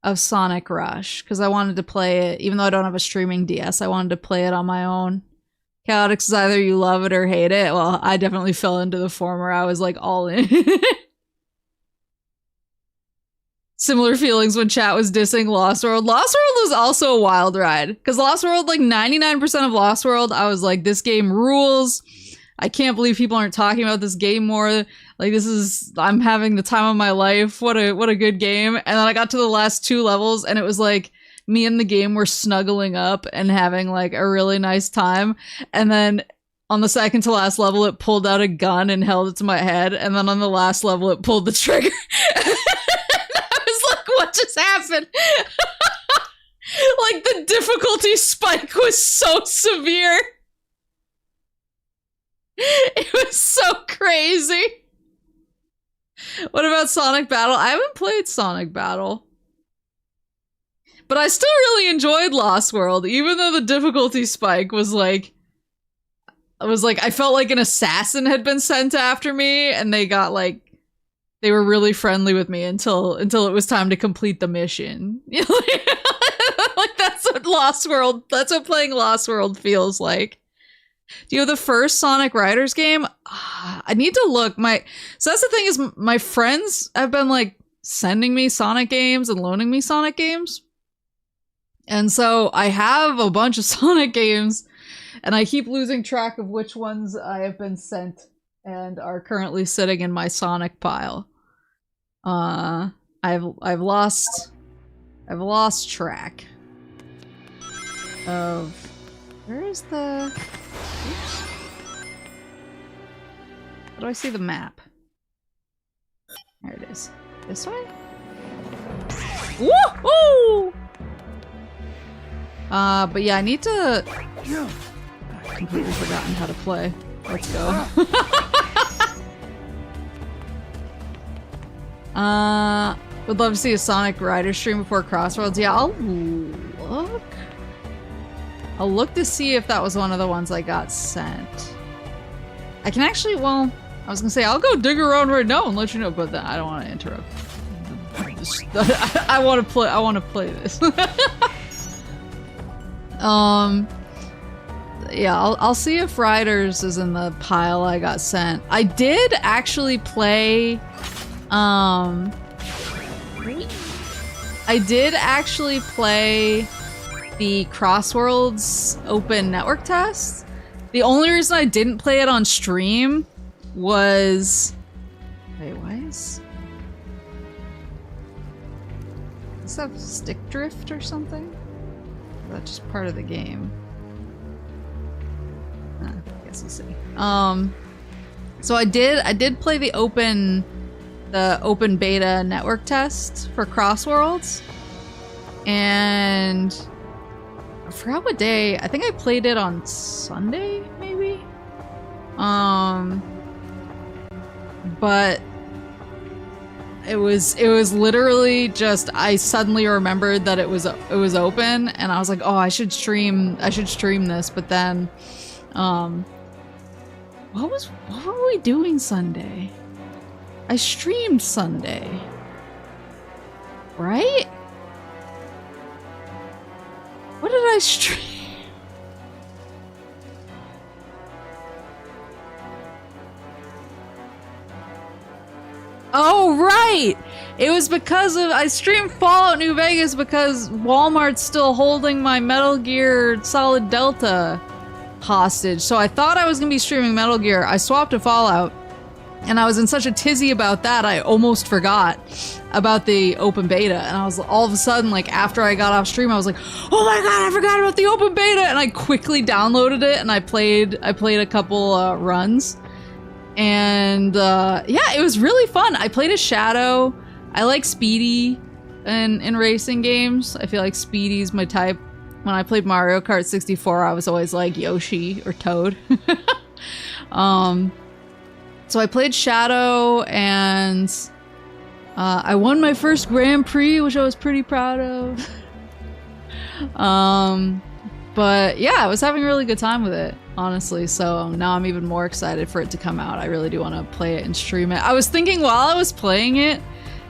of Sonic Rush because I wanted to play it, even though I don't have a streaming DS, I wanted to play it on my own. Chaotix is either you love it or hate it. Well, I definitely fell into the former. I was like all in. Similar feelings when chat was dissing Lost World. Lost World was also a wild ride. Because Lost World, like 99% of Lost World, I was like, this game rules. I can't believe people aren't talking about this game more. Like, I'm having the time of my life. What a good game. And then I got to the last 2 levels and it was like, me and the game were snuggling up and having like a really nice time. And then on the second to last level, it pulled out a gun and held it to my head. And then on the last level, it pulled the trigger. What just happened? Like, the difficulty spike was so severe. It was so crazy. What about Sonic Battle? I haven't played Sonic Battle. But I still really enjoyed Lost World, even though the difficulty spike was like... I felt like an assassin had been sent after me, and they got like... They were really friendly with me until it was time to complete the mission. Like, that's what playing Lost World feels like. Do you have the first Sonic Riders game? I need to look. So that's the thing is my friends have been like sending me Sonic games and loaning me Sonic games. And so I have a bunch of Sonic games and I keep losing track of which ones I have been sent and are currently sitting in my Sonic pile. I've lost track of where is the oops. How do I see the map? There it is. This way? Woohoo! But yeah, I need to I've completely forgotten how to play. Let's go. Would love to see a Sonic Rider stream before Crossroads. Yeah, I'll look to see if that was one of the ones I got sent. I can actually, well, I was gonna say I'll go dig around right now and let you know, but then I don't want to interrupt. I want to play this. Yeah, I'll see if Riders is in the pile I got sent. I did actually play the Crossworlds open network test. The only reason I didn't play it on stream was... Wait, why is that stick drift or something? Or is that just part of the game? I guess we'll see. So I did play the open beta network test for Crossworlds, and I forgot what day. I think I played it on Sunday, maybe. But it was literally just I suddenly remembered that it was open, and I was like, oh, I should stream this, but then What were we doing Sunday? I streamed Sunday. Right? What did I stream? Oh, right! It was because of- I streamed Fallout New Vegas because Walmart's still holding my Metal Gear Solid Delta hostage. So I thought I was gonna be streaming Metal Gear. I swapped to Fallout. And I was in such a tizzy about that, I almost forgot about the open beta. And I was all of a sudden, like, after I got off stream, I was like, oh my god, I forgot about the open beta! And I quickly downloaded it and I played a couple runs. And yeah, it was really fun. I played as Shadow. I like Speedy in racing games. I feel like Speedy's my type. When I played Mario Kart 64, I was always like Yoshi or Toad. So I played Shadow, and I won my first Grand Prix, which I was pretty proud of. But yeah, I was having a really good time with it, honestly, so now I'm even more excited for it to come out. I really do want to play it and stream it. I was thinking while I was playing it,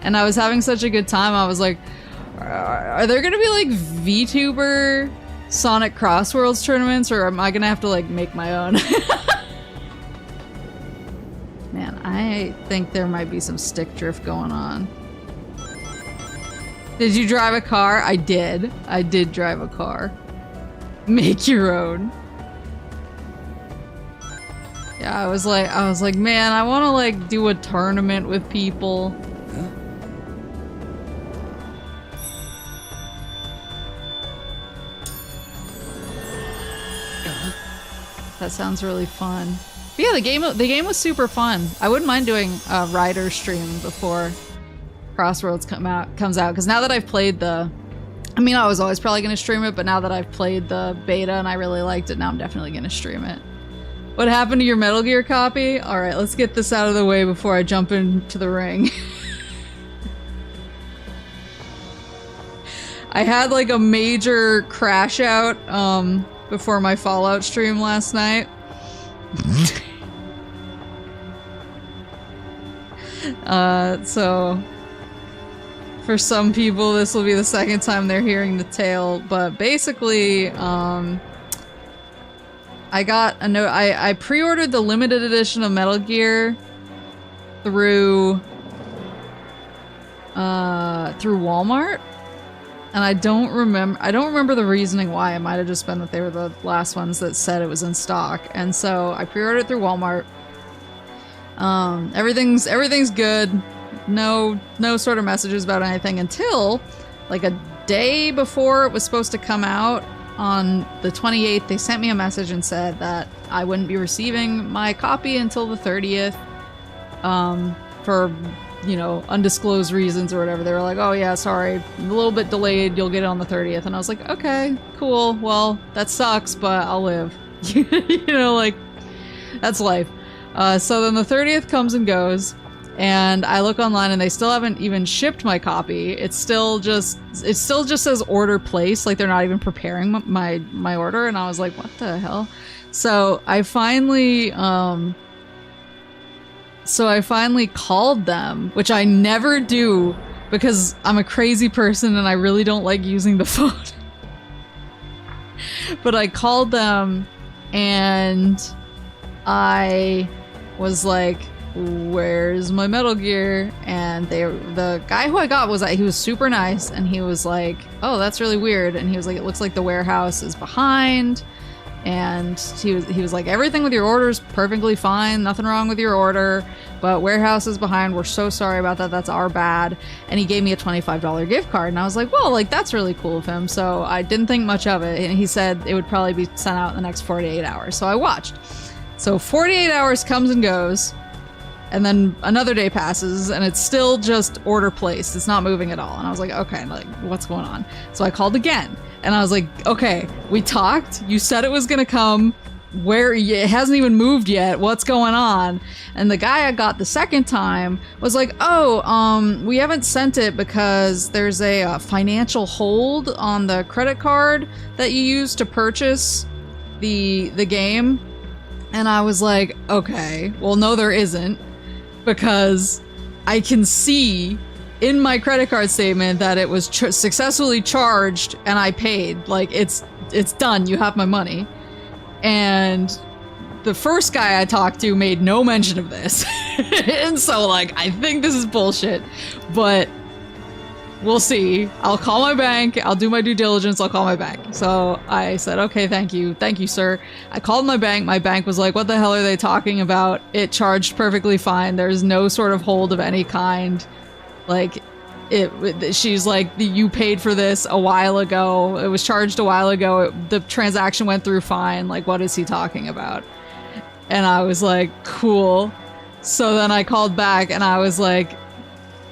and I was having such a good time, I was like, are there gonna be like VTuber Sonic Crossworlds tournaments, or am I gonna have to like make my own? Man, I think there might be some stick drift going on. Did you drive a car? I did. I did drive a car. Make your own. Yeah, I was like, man, I want to like do a tournament with people. That sounds really fun. But yeah, the game was super fun. I wouldn't mind doing a rider stream before Crossroads comes out, because now that I've played the, I mean, I was always probably going to stream it, but now that I've played the beta and I really liked it, now I'm definitely going to stream it. What happened to your Metal Gear copy? All right, let's get this out of the way before I jump into the ring. I had like a major crash out before my Fallout stream last night. So for some people this will be the second time they're hearing the tale, but basically I got a note. I pre-ordered the limited edition of Metal Gear through Walmart, and I don't remember the reasoning why. It might have just been that they were the last ones that said it was in stock, and so I pre-ordered through Walmart. Everything's good. No sort of messages about anything until like a day before it was supposed to come out on the 28th. They sent me a message and said that I wouldn't be receiving my copy until the 30th for, you know, undisclosed reasons or whatever. They were like, oh yeah, sorry, a little bit delayed, you'll get it on the 30th. And I was like, okay, cool, well, that sucks, but I'll live. You know, like, that's life. So then the 30th comes and goes, and I look online and they still haven't even shipped my copy. It still just says order placed, like they're not even preparing my order. And I was like, what the hell? So I finally called them, which I never do because I'm a crazy person and I really don't like using the phone. But I called them and I was like, where's my Metal Gear? And the guy who I got he was super nice, and he was like, oh, that's really weird. And he was like, it looks like the warehouse is behind. And he was like, everything with your order is perfectly fine, nothing wrong with your order, but warehouse is behind. We're so sorry about that. That's our bad. And he gave me a $25 gift card, and I was like, well, like, that's really cool of him. So I didn't think much of it. And he said it would probably be sent out in the next 48 hours. So I watched. So 48 hours comes and goes. And then another day passes, and it's still just order placed. It's not moving at all. And I was like, okay, like, what's going on? So I called again, and I was like, okay, we talked. You said it was gonna come. Where it hasn't even moved yet. What's going on? And the guy I got the second time was like, oh, we haven't sent it because there's a financial hold on the credit card that you use to purchase the game. And I was like, okay, well, no, there isn't, because I can see in my credit card statement that it was successfully charged and I paid. Like, it's done. You have my money. And the first guy I talked to made no mention of this. And so, like, I think this is bullshit, but we'll see. I'll call my bank. I'll do my due diligence. I'll call my bank. So I said, okay, thank you. Thank you, sir. I called my bank. My bank was like, what the hell are they talking about? It charged perfectly fine. There's no sort of hold of any kind. Like, she's like, you paid for this a while ago. It was charged a while ago. The transaction went through fine. Like, what is he talking about? And I was like, cool. So then I called back and I was like,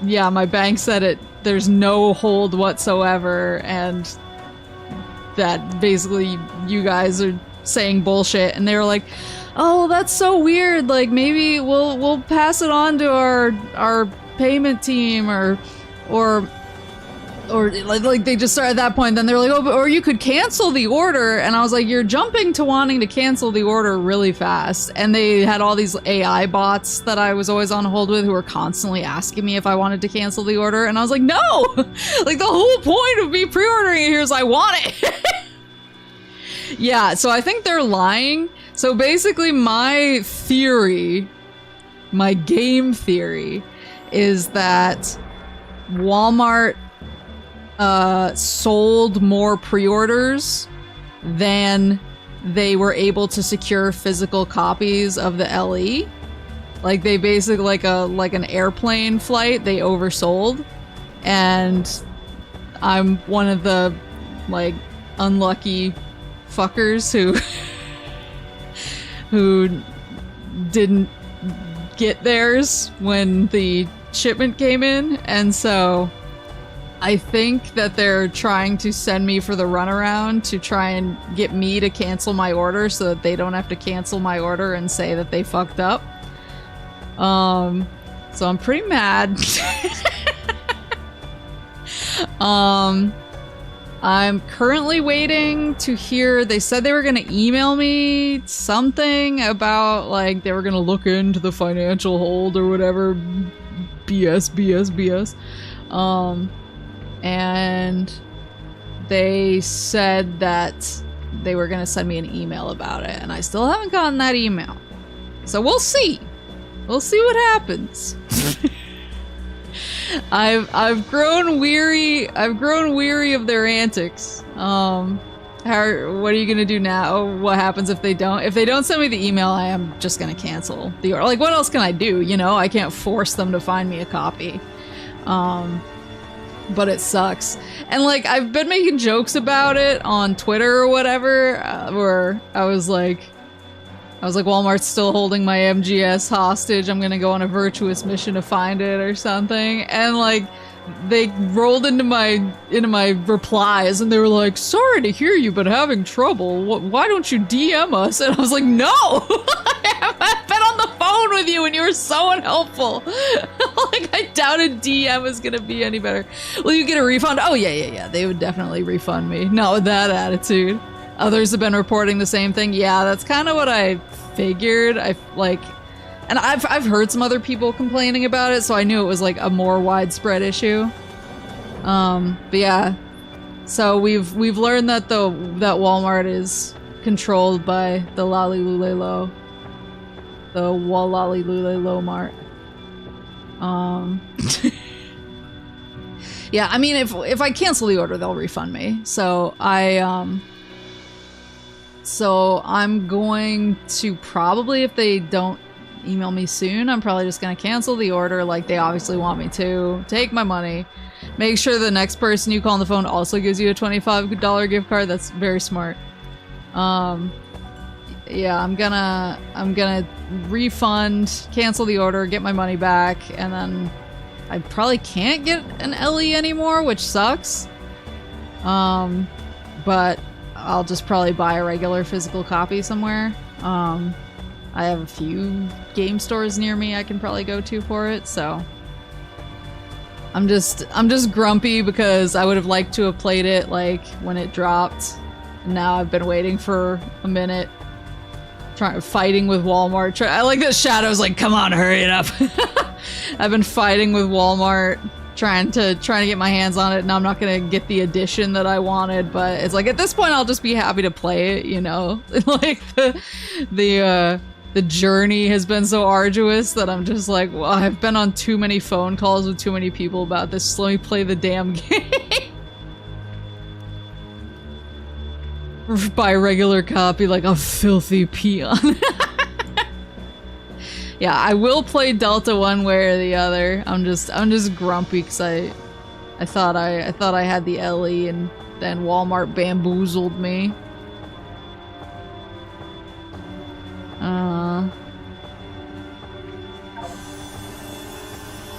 yeah, my bank said there's no hold whatsoever, and that basically you guys are saying bullshit. And they were like, oh, that's so weird. Like, maybe we'll pass it on to our payment team or like they just started at that point. Then they were like, oh, or you could cancel the order. And I was like, you're jumping to wanting to cancel the order really fast. And they had all these AI bots that I was always on hold with who were constantly asking me if I wanted to cancel the order. And I was like, no, like the whole point of me pre-ordering it here is I want it. Yeah, so I think they're lying. So basically my theory, my game theory, is that Walmart sold more pre-orders than they were able to secure physical copies of the LE. Like, they basically, like an airplane flight, they oversold. And I'm one of the, like, unlucky fuckers who didn't get theirs when the shipment came in. And so I think that they're trying to send me for the runaround to try and get me to cancel my order so that they don't have to cancel my order and say that they fucked up. So I'm pretty mad. I'm currently waiting to hear. They said they were going to email me something about, like, they were going to look into the financial hold or whatever. BS. And they said that they were going to send me an email about it, and I still haven't gotten that email. So we'll see. We'll see what happens. I've grown weary of their antics. What are you gonna do now? What happens if they don't? If they don't send me the email, I am just gonna cancel the order. Like, what else can I do? You know, I can't force them to find me a copy. But it sucks. And, like, I've been making jokes about it on Twitter or whatever, where I was like, Walmart's still holding my MGS hostage. I'm gonna go on a virtuous mission to find it or something. And, like, they rolled into my replies and they were like, sorry to hear you've been having trouble. Why don't you DM us? And I was like, no! I've been on the phone with you and you were so unhelpful. Like, I doubted DM was gonna be any better. Will you get a refund? Oh, yeah. They would definitely refund me. Not with that attitude. Others have been reporting the same thing. Yeah, that's kind of what I figured. And I've heard some other people complaining about it, so I knew it was, like, a more widespread issue. But yeah, so we've learned that that Walmart is controlled by the Lalilulelo, the Walalilulelo Mart. Yeah, I mean, if I cancel the order, they'll refund me. So So I'm going to probably, if they don't email me soon, I'm probably just going to cancel the order like they obviously want me to. Take my money. Make sure the next person you call on the phone also gives you a $25 gift card. That's very smart. Yeah, I'm gonna refund, cancel the order, get my money back, and then I probably can't get an LE anymore, which sucks. But I'll just probably buy a regular physical copy somewhere. I have a few game stores near me I can probably go to for it, so I'm just grumpy because I would have liked to have played it, like, when it dropped. Now I've been waiting for a minute fighting with Walmart. I like that Shadow's like, come on, hurry it up. I've been fighting with Walmart, trying to get my hands on it, and I'm not gonna get the edition that I wanted. But it's like at this point, I'll just be happy to play it. You know, like the journey has been so arduous that I'm just like, well, I've been on too many phone calls with too many people about this. So let me play the damn game. Buy a regular copy like a filthy peon. Yeah, I will play Delta one way or the other. I'm just grumpy because I thought I had the LE and then Walmart bamboozled me.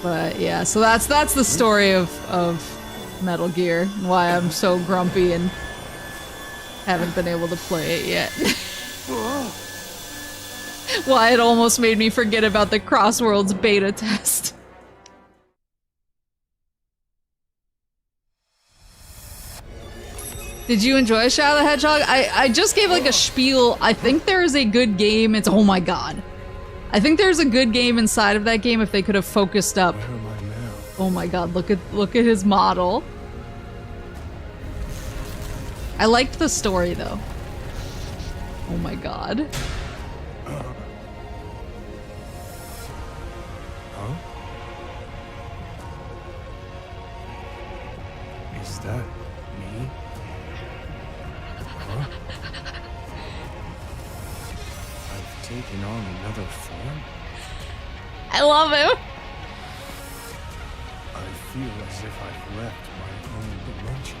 But yeah, so that's the story of Metal Gear and why I'm so grumpy and haven't been able to play it yet. Why it almost made me forget about the Crossworlds beta test. Did you enjoy Shadow the Hedgehog? I just gave like a spiel. I think there is a good game. It's oh my god. I think there's a good game inside of that game if they could have focused up. Where am I now? Oh my god, look at his model. I liked the story though. Oh my god. Huh? Is that me? Huh? I've taken on another form? I love him. I feel as if I've left my own dimension.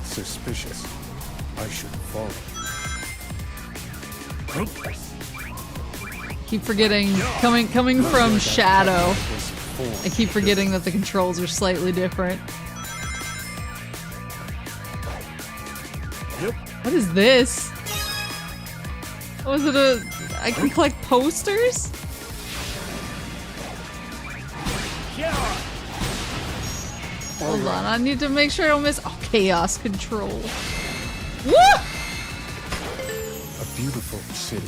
Suspicious. I should follow. Keep forgetting coming from Shadow. I keep forgetting that the controls are slightly different. Yep. What is this? Was it I can collect posters? Hold on, I need to make sure I don't miss. Oh, chaos control. Woo! A beautiful city.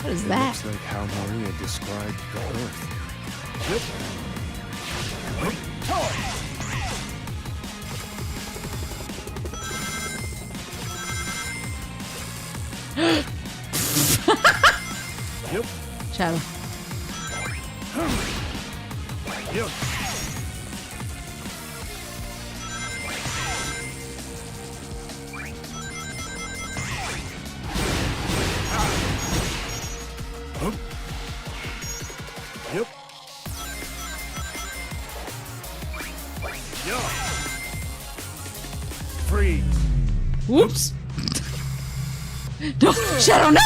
What is It that? looks like how Maria described the Earth. Yep. Yep. Shadow. Yep. Yep. Yo. Freeze. Whoops. No, Shadow, no!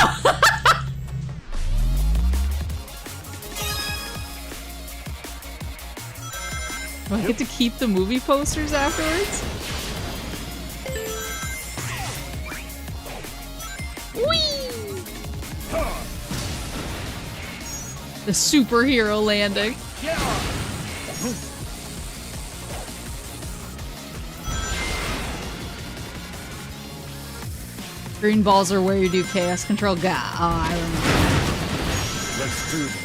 Do I get to keep the movie posters afterwards? Whee! The superhero landing. Green balls are where you do chaos control. God, I remember. Let's do this.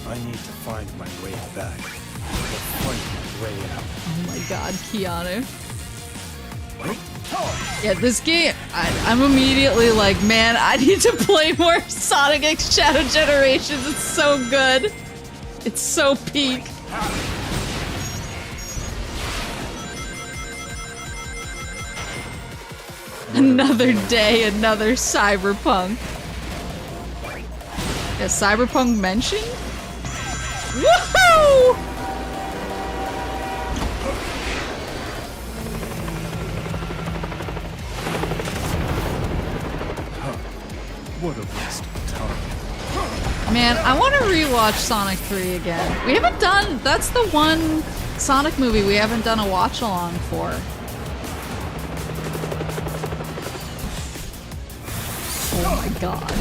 I need to find my way back. Or find my way out. Oh my god, Keanu. Yeah, this game, I'm immediately like, man, I need to play more Sonic X Shadow Generations. It's so good. It's so peak. Another day, another Cyberpunk. Yeah, Cyberpunk mentioned? Woohoo! What a waste of time. Man, I want to rewatch Sonic 3 again. We haven't done, that's the one Sonic movie we haven't done a watch along for. my god.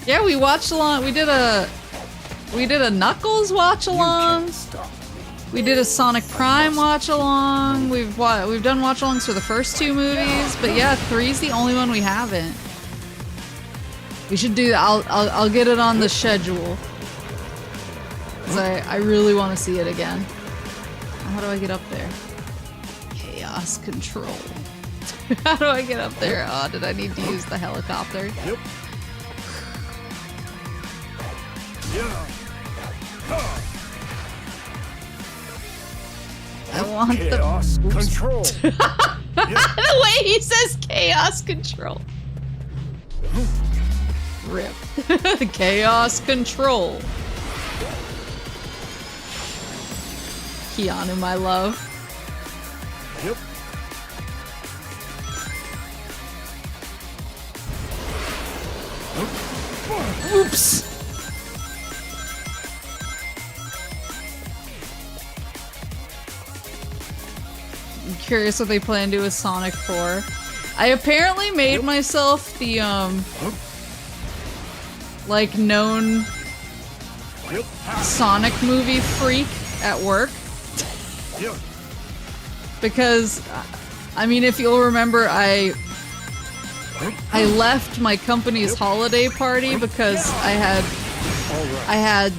Yeah, we watched along. We did a Knuckles watch along. We did a Sonic Prime watch along. We've done watch alongs for the first 2 movies, but yeah, 3's the only one we haven't. We should do that. I'll get it on the schedule. 'Cause I really want to see it again. How do I get up there? Chaos control. How do I get up there? Oh, did I need to use the helicopter? Yep. Yeah. I want chaos the control. The way he says chaos control. Rip. Chaos control. Keanu, my love. Yep. Oops. I'm curious what they plan to do with Sonic 4. I apparently made myself the, like, known Sonic movie freak at work. Because, I mean, if you'll remember, I left my company's holiday party because I had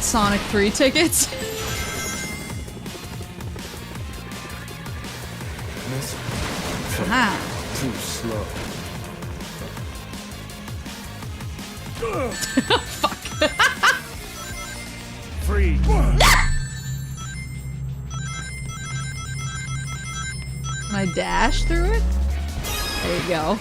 Sonic 3 tickets. Ah. Too slow. Fuck. Free. Can I dash through it? There you go.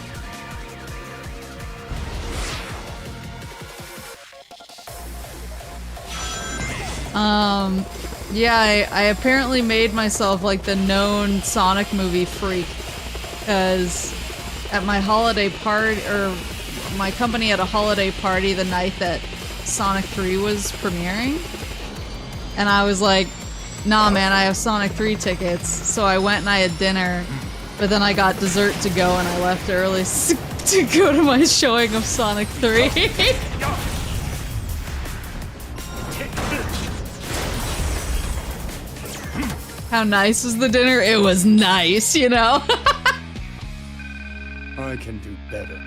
Yeah, I apparently made myself like the known Sonic movie freak, because at my holiday party, or my company had a holiday party the night that Sonic 3 was premiering, and I was like, nah man, I have Sonic 3 tickets, so I went and I had dinner, but then I got dessert to go and I left early to go to my showing of Sonic 3. How nice was the dinner? It was nice, you know? I can do better.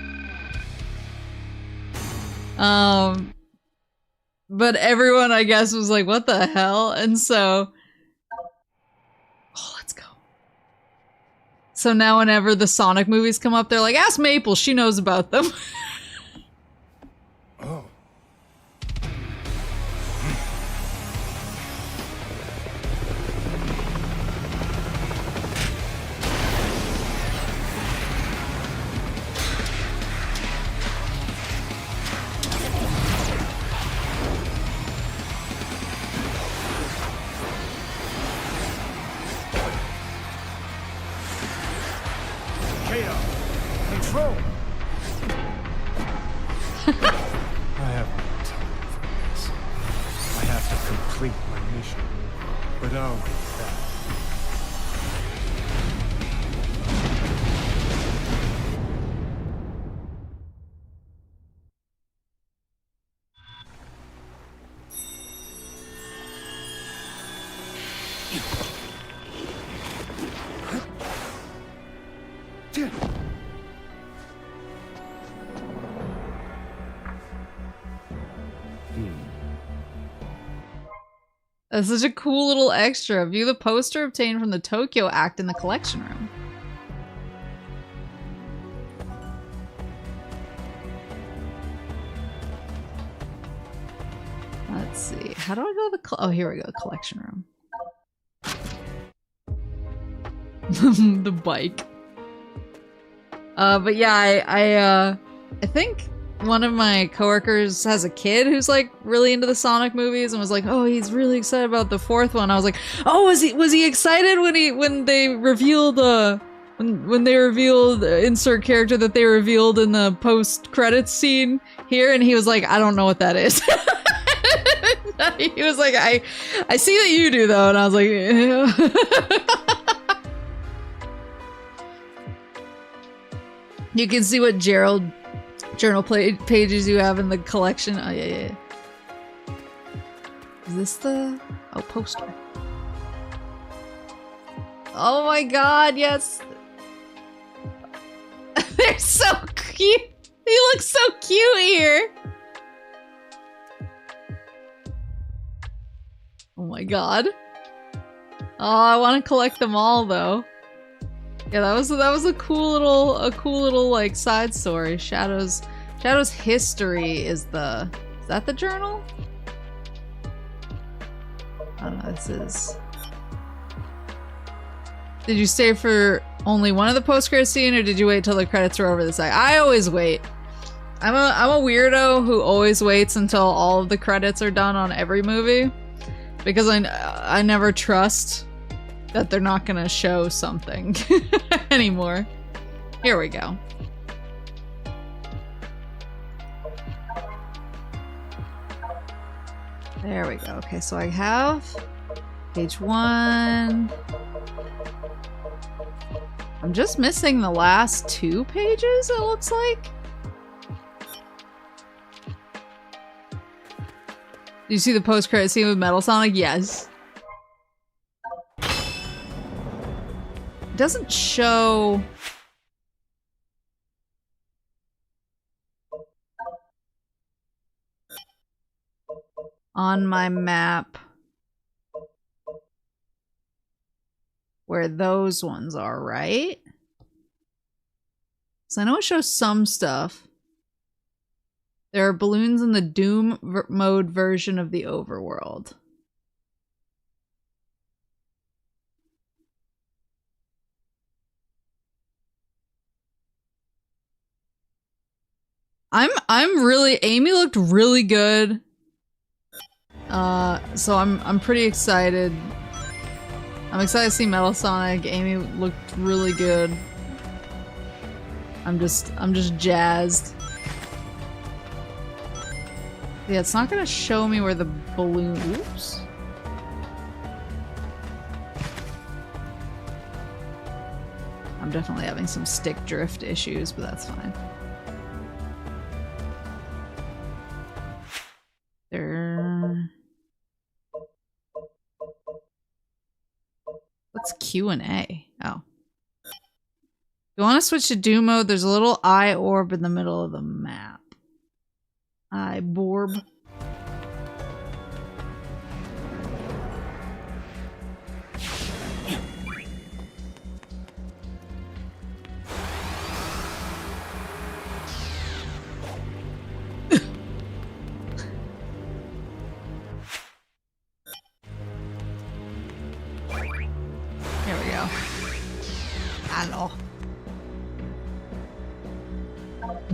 But everyone, I guess, was like, what the hell? And so... Oh, let's go. So now whenever the Sonic movies come up, they're like, ask Maple, she knows about them. Oh. Control. I have no time for this. I have to complete my mission, but I'll be back. That's such a cool little extra. View the poster obtained from the Tokyo Act in the collection room. Let's see. How do I go to the oh, here we go. Collection room. The bike. But yeah, I think one of my coworkers has a kid who's like really into the Sonic movies and was like, oh, he's really excited about the 4th one. I was like, oh, was he excited when they revealed when they revealed insert character that they revealed in the post-credits scene here, and he was like, I don't know what that is. He was like, I see that you do though, and I was like, yeah. You can see what journal pages you have in the collection. Oh yeah. Is this the poster? Oh my god, yes. They're so cute. He looks so cute here. Oh my god. Oh, I want to collect them all though. Yeah, that was a cool little like side story. Shadow's history is that the journal? I don't know, this is. Did you stay for only one of the post-credit scene, or did you wait till the credits were over the side? I always wait. I'm a weirdo who always waits until all of the credits are done on every movie, because I never trust that they're not gonna show something anymore. Here we go. There we go. Okay, so I have page 1. I'm just missing the last 2 pages, it looks like. Do you see the post-credit scene with Metal Sonic? Yes. It doesn't show... on my map where those ones are, right? So I know it shows some stuff. There are balloons in the Doom mode version of the overworld. I'm really, Amy looked really good. So I'm pretty excited. I'm excited to see Metal Sonic. Amy looked really good. I'm just jazzed. Yeah, it's not gonna show me where the balloon. Oops. I'm definitely having some stick drift issues, but that's fine. What's Q&A? Oh. If you want to switch to Doom mode, there's a little eye orb in the middle of the map. Eye borb.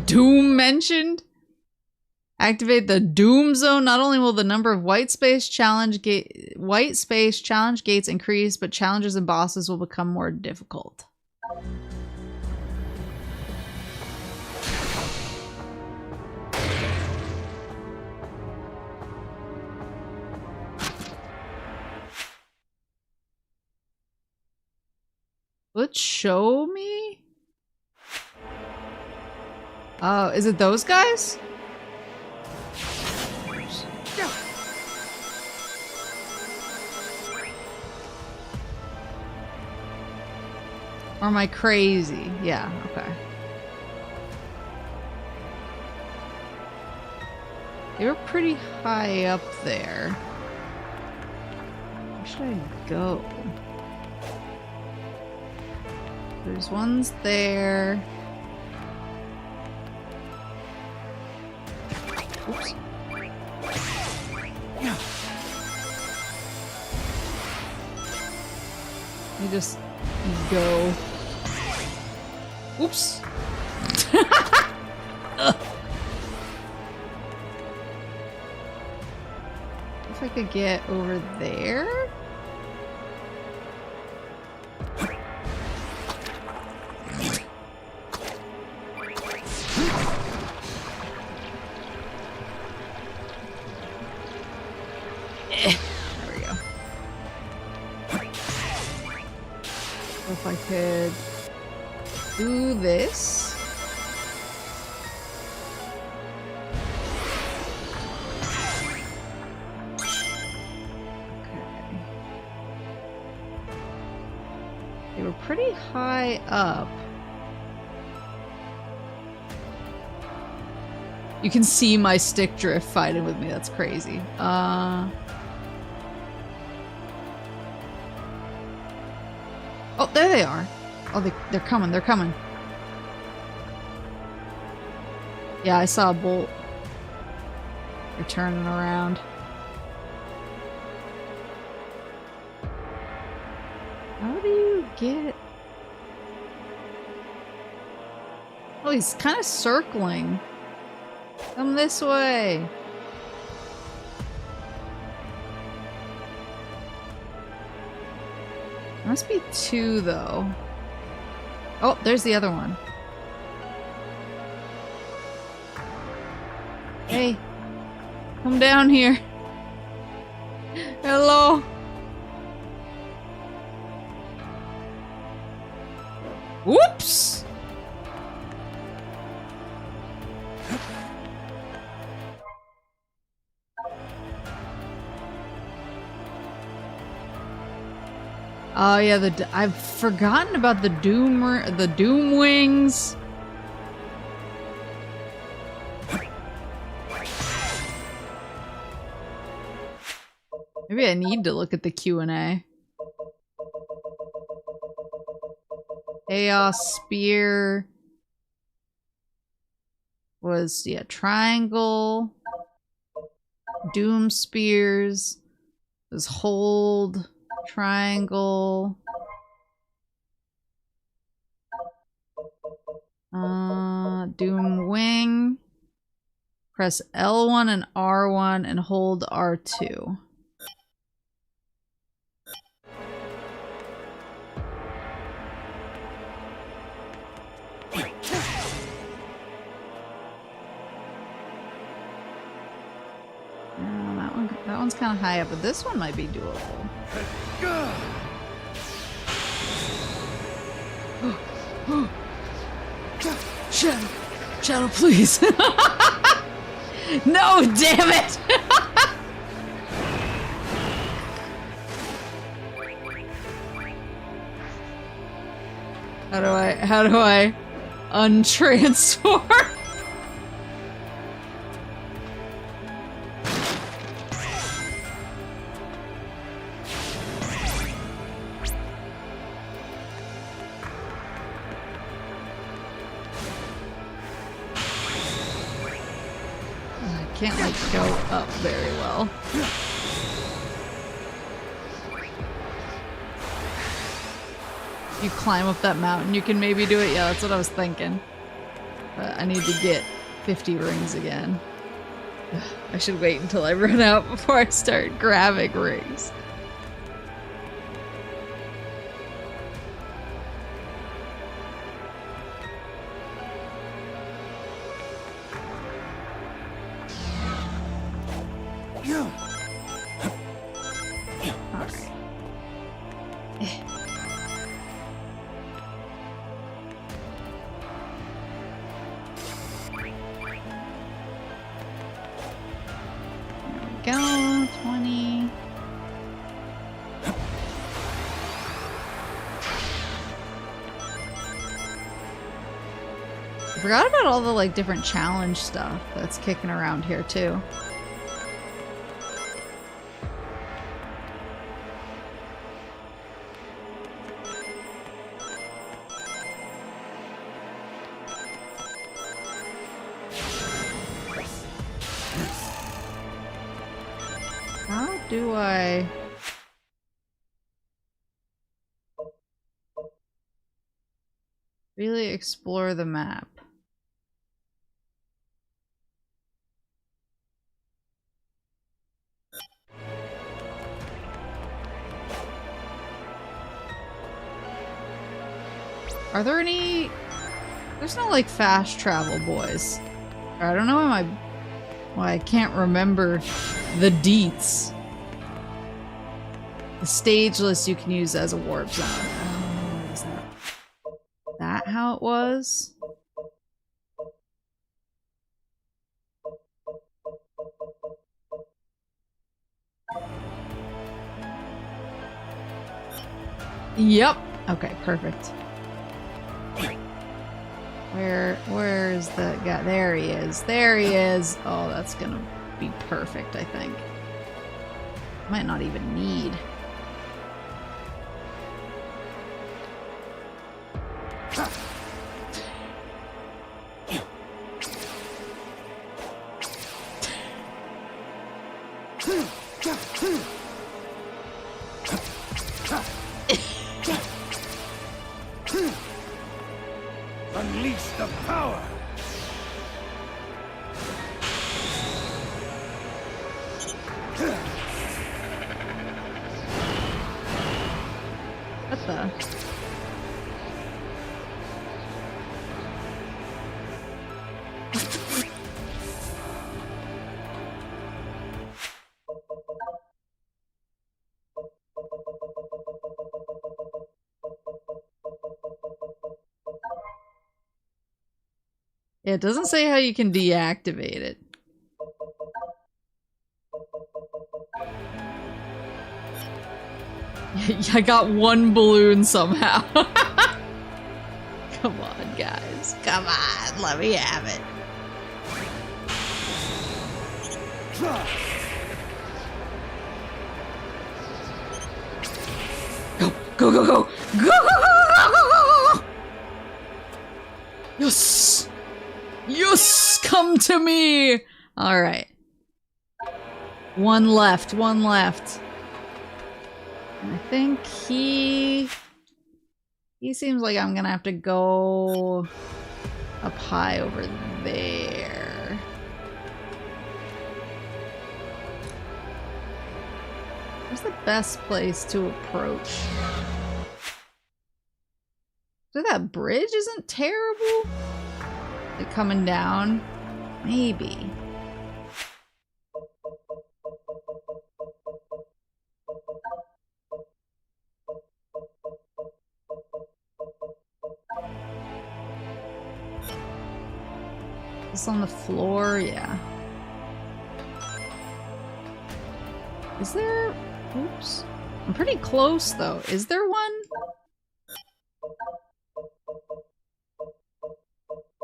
Doom mentioned? Activate the Doom Zone. Not only will the number of white space challenge gates increase, but challenges and bosses will become more difficult. Let's show me. Oh, is it those guys? Or am I crazy? Yeah, okay. They were pretty high up there. Where should I go? There's ones there. Oops. You just go. Oops. If I could get over there. There we go. If I could do this. Okay. They were pretty high up. You can see my stick drift fighting with me. That's crazy. Oh, there they are. Oh, they're coming. They're coming. Yeah, I saw a bolt. They're turning around. How do you get... Oh, he's kind of circling. Come this way. Must be two, though. Oh, there's the other one. Hey. Come down here. Hello. Whoops! Oh yeah, I've forgotten about the Doom wings. Maybe I need to look at the Q&A. Chaos Spear was, yeah, triangle. Doom Spears was hold. Triangle. Doom wing. Press L1 and R1 and hold R2. That one's kind of high up, but this one might be doable. Shadow! Shadow, please! No, damn it! How do I untransform? Can't like go up very well. You climb up that mountain, you can maybe do it. Yeah, that's what I was thinking. But I need to get 50 rings again. I should wait until I run out before I start grabbing rings. Go, 20. I forgot about all the like different challenge stuff that's kicking around here too. How do I... really explore the map? Are there any... There's no like fast travel, boys. I don't know why I can't remember the deets. The stage list you can use as a warp zone. Oh, is that how it was? Yep. Okay, perfect. Where's the guy? There he is. There he is. Oh, that's gonna be perfect, I think. Might not even need. Unleash the power! What the? It doesn't say how you can deactivate it. I got one balloon somehow. Come on, guys. Come on, let me have it. Go, go, go, go! Go, go, go, go, go, go, go! Yes! Yes! Come to me! Alright. One left, one left. I think he seems like I'm gonna have to go up high over there. Where's the best place to approach? So that bridge isn't terrible? Like coming down? Maybe. This on the floor? Yeah. Is there... Oops. I'm pretty close, though. Is there one?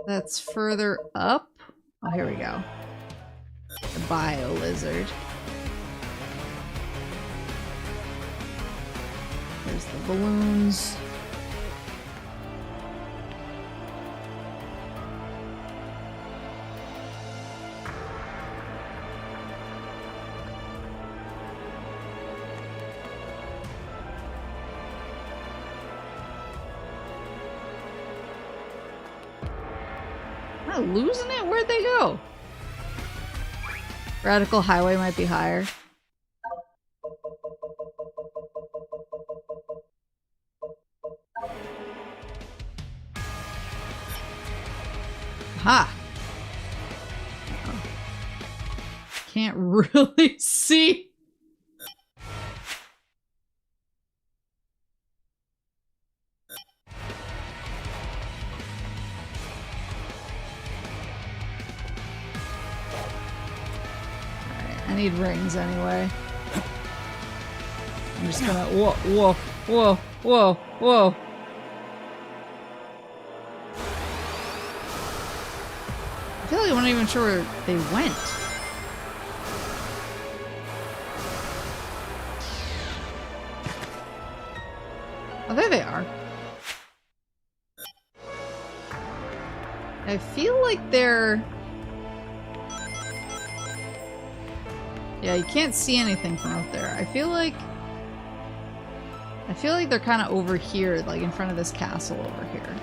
That's further up? Oh, here we go. The bio lizard. There's the balloons. Losing it? Where'd they go? Radical Highway might be higher. Ha! Oh. Can't really see. I need rings anyway. I'm just gonna whoa, whoa, whoa, whoa, whoa. I feel like I'm not even sure where they went. Oh, there they are. I feel like they're... Yeah, you can't see anything from up there. I feel like they're kind of over here, like in front of this castle over here.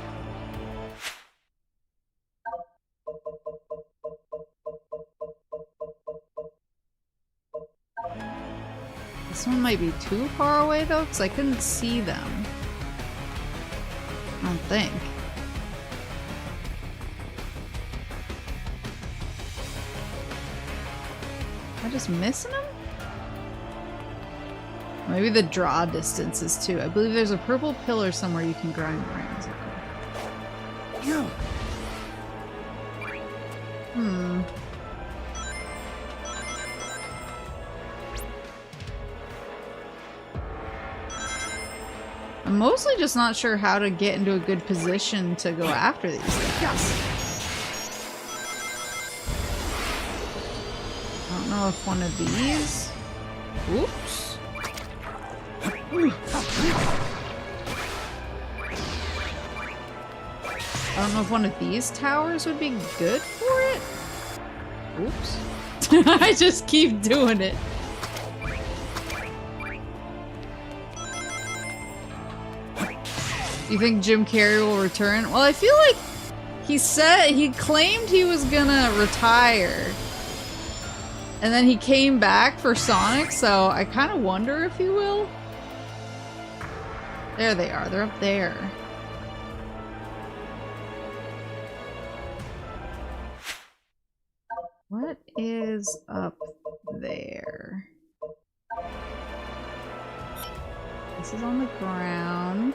This one might be too far away though, because I couldn't see them. I don't think. Am I just missing them? Maybe the draw distances too. I believe there's a purple pillar somewhere you can grind rings. Hmm. I'm mostly just not sure how to get into a good position to go after these guys. I don't know if one of these... Oops. I don't know if one of these towers would be good for it. Oops. I just keep doing it. You think Jim Carrey will return? Well, I feel like he claimed he was gonna retire. And then he came back for Sonic, so I kind of wonder if he will. There they are. They're up there. What is up there? This is on the ground.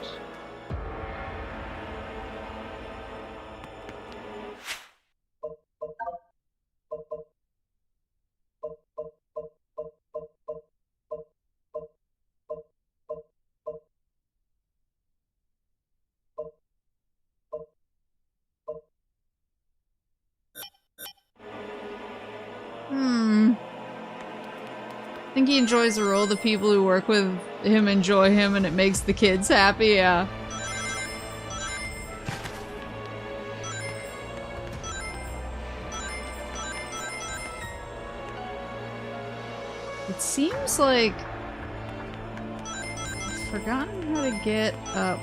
I think he enjoys the role. The people who work with him enjoy him and it makes the kids happy, yeah. It seems like I've forgotten how to get up.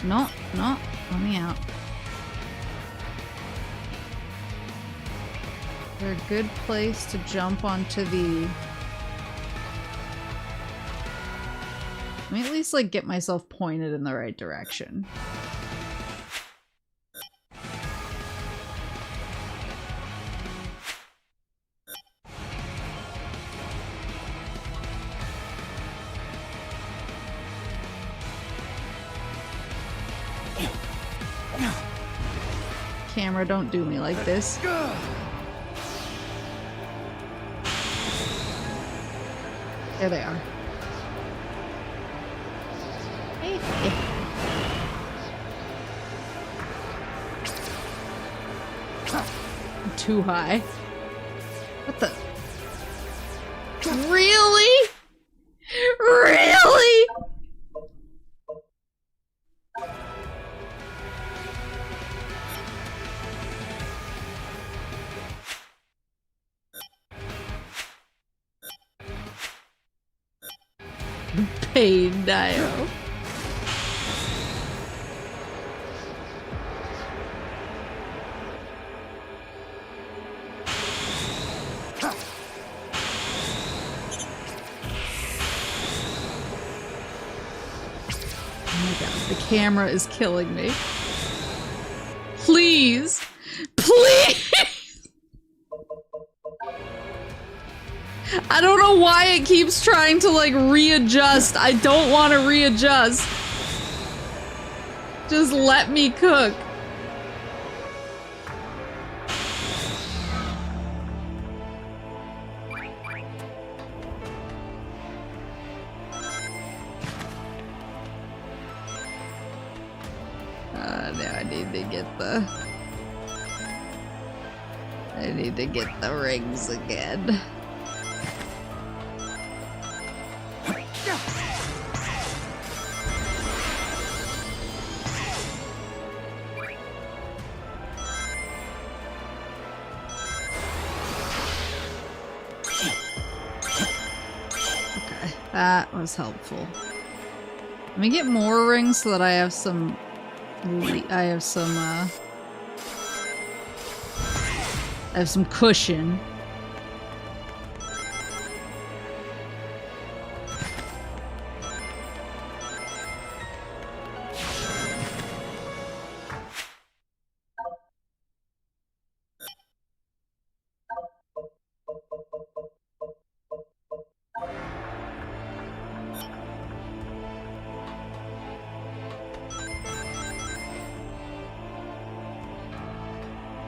No, no, let me out. Is there a good place to jump onto the... Let me at least like get myself pointed in the right direction. Camera, don't do me like this. There they are. Hey. I'm too high. What the? Really? Really? Pain Dio. Oh my god, the camera is killing me. Please! Please! I don't know why it keeps trying to like readjust. I don't want to readjust. Just let me cook. Now I need to get the... I need to get the rings again. That was helpful. Let me get more rings so that I have some... I have some cushion.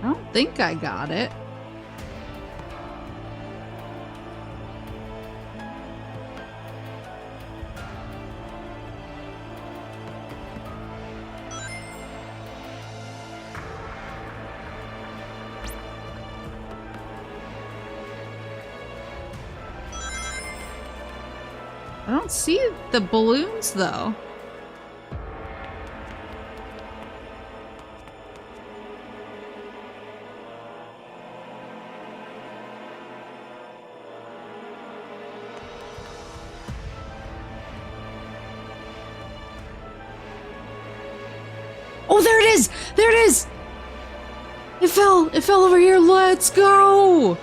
I don't think I got it. I don't see the balloons, though. Oh, there it is! There it is! It fell! It fell over here! Let's go!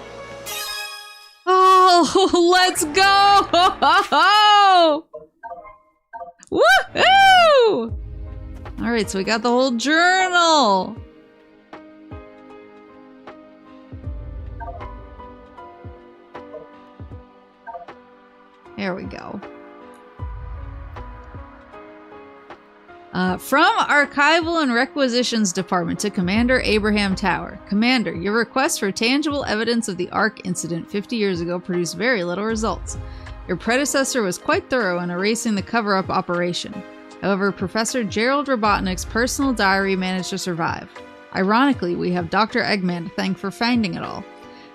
Oh, let's go! Woohoo! Alright, so we got the whole journal! There we go. From Archival and Requisitions Department to Commander Abraham Tower. Commander, your request for tangible evidence of the Ark incident 50 years ago produced very little results. Your predecessor was quite thorough in erasing the cover-up operation. However, Professor Gerald Robotnik's personal diary managed to survive. Ironically, we have Dr. Eggman to thank for finding it all.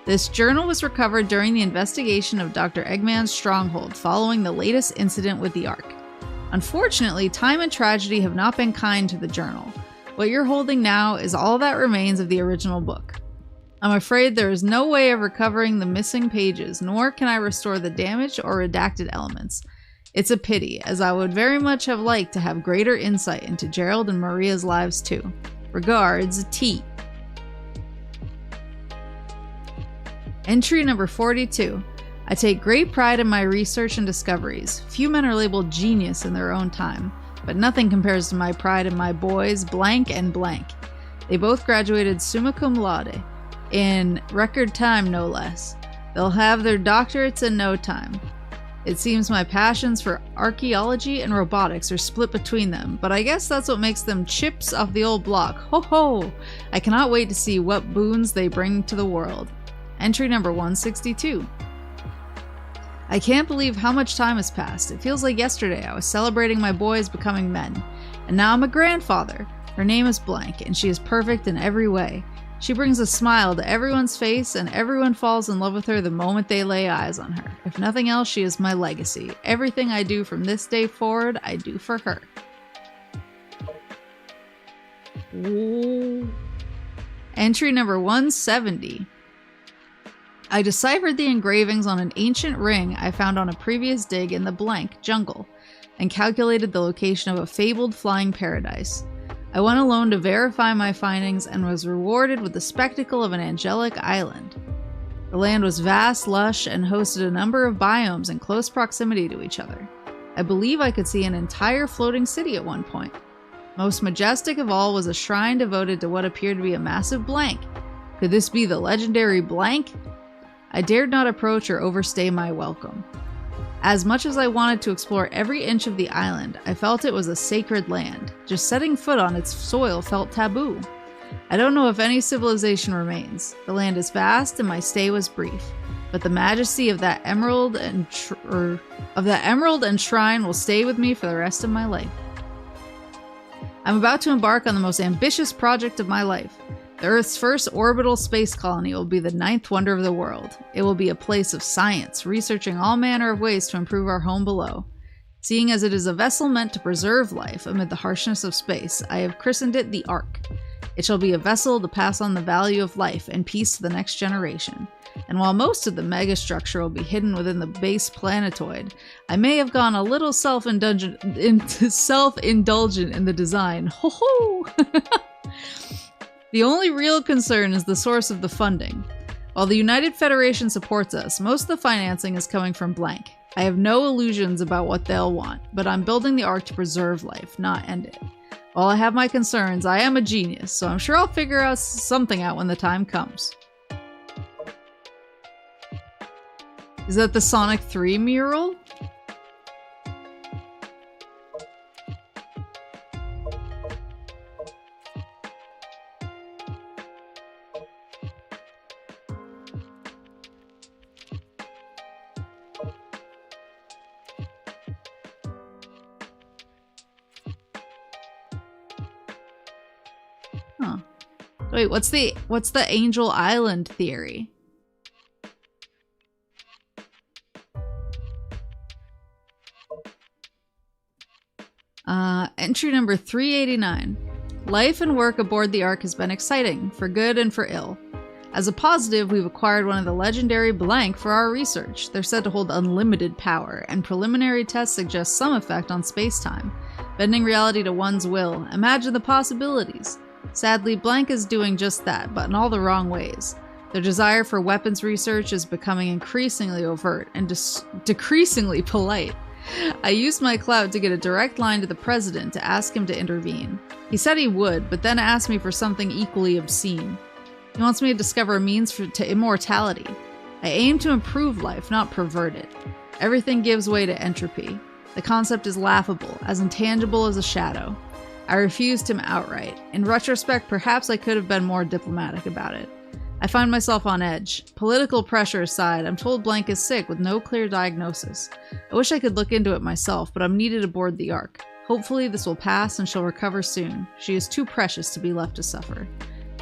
This journal was recovered during the investigation of Dr. Eggman's stronghold following the latest incident with the Ark. Unfortunately, time and tragedy have not been kind to the journal. What you're holding now is all that remains of the original book. I'm afraid there is no way of recovering the missing pages, nor can I restore the damaged or redacted elements. It's a pity, as I would very much have liked to have greater insight into Gerald and Maria's lives too. Regards, T. Entry number 42. I take great pride in my research and discoveries. Few men are labeled genius in their own time, but nothing compares to my pride in my boys, blank and blank. They both graduated summa cum laude, in record time no less. They'll have their doctorates in no time. It seems my passions for archaeology and robotics are split between them, but I guess that's what makes them chips off the old block. Ho ho! I cannot wait to see what boons they bring to the world. Entry number 162. I can't believe how much time has passed. It feels like yesterday I was celebrating my boys becoming men. And now I'm a grandfather. Her name is Blank, and she is perfect in every way. She brings a smile to everyone's face, and everyone falls in love with her the moment they lay eyes on her. If nothing else, she is my legacy. Everything I do from this day forward, I do for her. Ooh. Entry number 170. I deciphered the engravings on an ancient ring I found on a previous dig in the blank jungle, and calculated the location of a fabled flying paradise. I went alone to verify my findings and was rewarded with the spectacle of an angelic island. The land was vast, lush, and hosted a number of biomes in close proximity to each other. I believe I could see an entire floating city at one point. Most majestic of all was a shrine devoted to what appeared to be a massive blank. Could this be the legendary Blank? I dared not approach or overstay my welcome. As much as I wanted to explore every inch of the island, I felt it was a sacred land. Just setting foot on its soil felt taboo. I don't know if any civilization remains. The land is vast and my stay was brief, but the majesty of that emerald and shrine will stay with me for the rest of my life. I'm about to embark on the most ambitious project of my life. The Earth's first orbital space colony will be the 9th wonder of the world. It will be a place of science, researching all manner of ways to improve our home below. Seeing as it is a vessel meant to preserve life amid the harshness of space, I have christened it the Ark. It shall be a vessel to pass on the value of life and peace to the next generation. And while most of the megastructure will be hidden within the base planetoid, I may have gone a little self-indulgent in the design. Ho ho! The only real concern is the source of the funding. While the United Federation supports us, most of the financing is coming from Blank. I have no illusions about what they'll want, but I'm building the Ark to preserve life, not end it. While I have my concerns, I am a genius, so I'm sure I'll figure out something out when the time comes. Is that the Sonic 3 mural? Wait, what's the Angel Island theory? Entry number 389. Life and work aboard the Ark has been exciting, for good and for ill. As a positive, we've acquired one of the legendary blank for our research. They're said to hold unlimited power, and preliminary tests suggest some effect on space-time, bending reality to one's will. Imagine the possibilities. Sadly, blank is doing just that, but in all the wrong ways. Their desire for weapons research is becoming increasingly overt and decreasingly polite. I used my clout to get a direct line to the president to ask him to intervene. He said he would, but then asked me for something equally obscene. He wants me to discover a means to immortality. I aim to improve life, not pervert it. Everything gives way to entropy. The concept is laughable, as intangible as a shadow. I refused him outright. In retrospect, perhaps I could have been more diplomatic about it. I find myself on edge. Political pressure aside, I'm told Blank is sick with no clear diagnosis. I wish I could look into it myself, but I'm needed aboard the Ark. Hopefully this will pass and she'll recover soon. She is too precious to be left to suffer.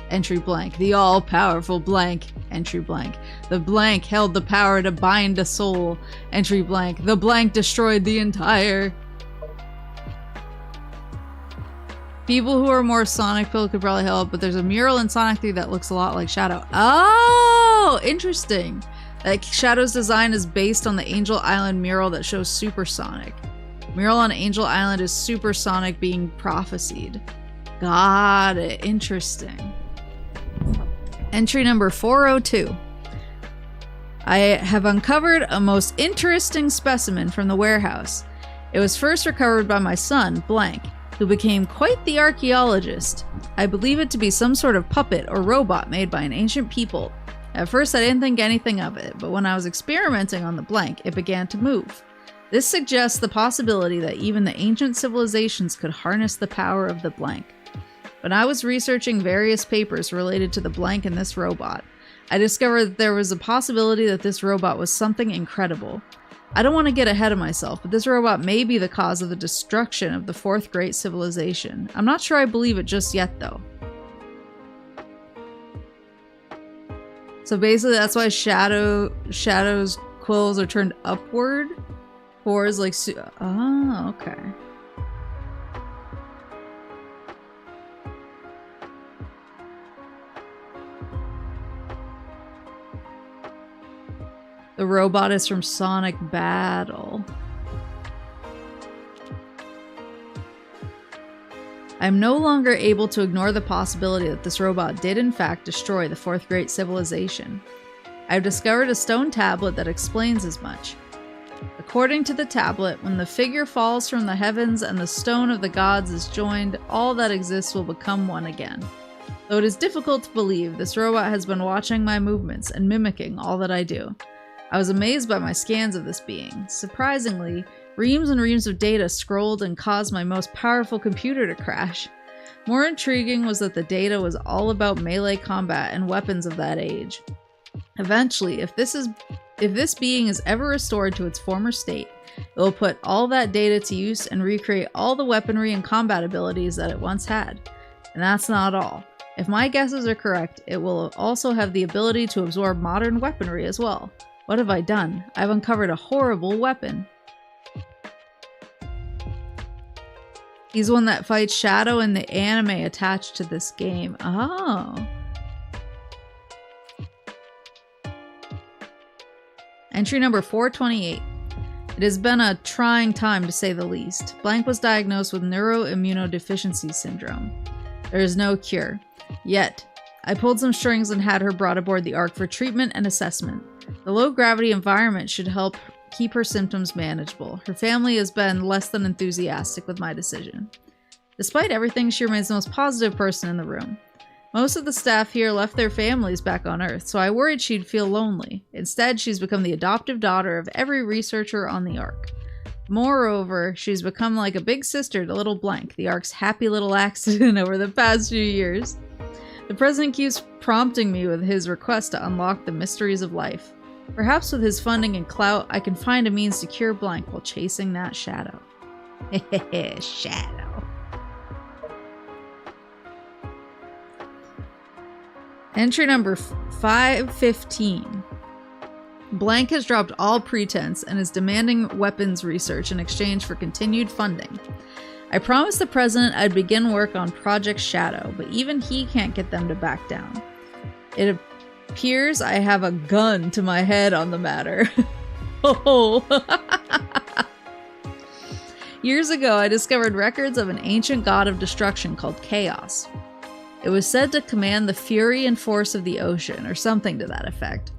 Entry blank. The all-powerful blank. Entry blank. The blank held the power to bind a soul. Entry blank. The blank destroyed the entire... People who are more Sonic pilled could probably help, but there's a mural in Sonic 3 that looks a lot like Shadow. Oh, interesting. Like Shadow's design is based on the Angel Island mural that shows Super Sonic. Mural on Angel Island is Super Sonic being prophesied. Got it. Interesting. Entry number 402. I have uncovered a most interesting specimen from the warehouse. It was first recovered by my son, Blank, who became quite the archaeologist. I believe it to be some sort of puppet or robot made by an ancient people. At first I didn't think anything of it, but when I was experimenting on the Blank, it began to move. This suggests the possibility that even the ancient civilizations could harness the power of the Blank. When I was researching various papers related to the Blank and this robot, I discovered that there was a possibility that this robot was something incredible. I don't want to get ahead of myself, but this robot may be the cause of the destruction of the fourth great civilization. I'm not sure I believe it just yet, though. So basically that's why Shadow's quills are turned upward. 4 is like... Oh, okay. The robot is from Sonic Battle. I am no longer able to ignore the possibility that this robot did in fact destroy the fourth great civilization. I have discovered a stone tablet that explains as much. According to the tablet, when the figure falls from the heavens and the stone of the gods is joined, all that exists will become one again. Though it is difficult to believe, this robot has been watching my movements and mimicking all that I do. I was amazed by my scans of this being. Surprisingly, reams and reams of data scrolled and caused my most powerful computer to crash. More intriguing was that the data was all about melee combat and weapons of that age. Eventually, if this being is ever restored to its former state, it will put all that data to use and recreate all the weaponry and combat abilities that it once had. And that's not all. If my guesses are correct, it will also have the ability to absorb modern weaponry as well. What have I done? I've uncovered a horrible weapon. He's one that fights Shadow in the anime attached to this game. Oh. Entry number 428. It has been a trying time to say the least. Blank was diagnosed with neuroimmunodeficiency syndrome. There is no cure. Yet, I pulled some strings and had her brought aboard the Ark for treatment and assessment. The low-gravity environment should help keep her symptoms manageable. Her family has been less than enthusiastic with my decision. Despite everything, she remains the most positive person in the room. Most of the staff here left their families back on Earth, so I worried she'd feel lonely. Instead, she's become the adoptive daughter of every researcher on the Ark. Moreover, she's become like a big sister to little Blank, the Ark's happy little accident over the past few years. The president keeps prompting me with his request to unlock the mysteries of life. Perhaps with his funding and clout, I can find a means to cure Blank while chasing that shadow. Hehehe, shadow. Entry number 515. Blank has dropped all pretense and is demanding weapons research in exchange for continued funding. I promised the president I'd begin work on Project Shadow, but even he can't get them to back down. It appears I have a gun to my head on the matter. Oh. Years ago, I discovered records of an ancient god of destruction called Chaos. It was said to command the fury and force of the ocean, or something to that effect.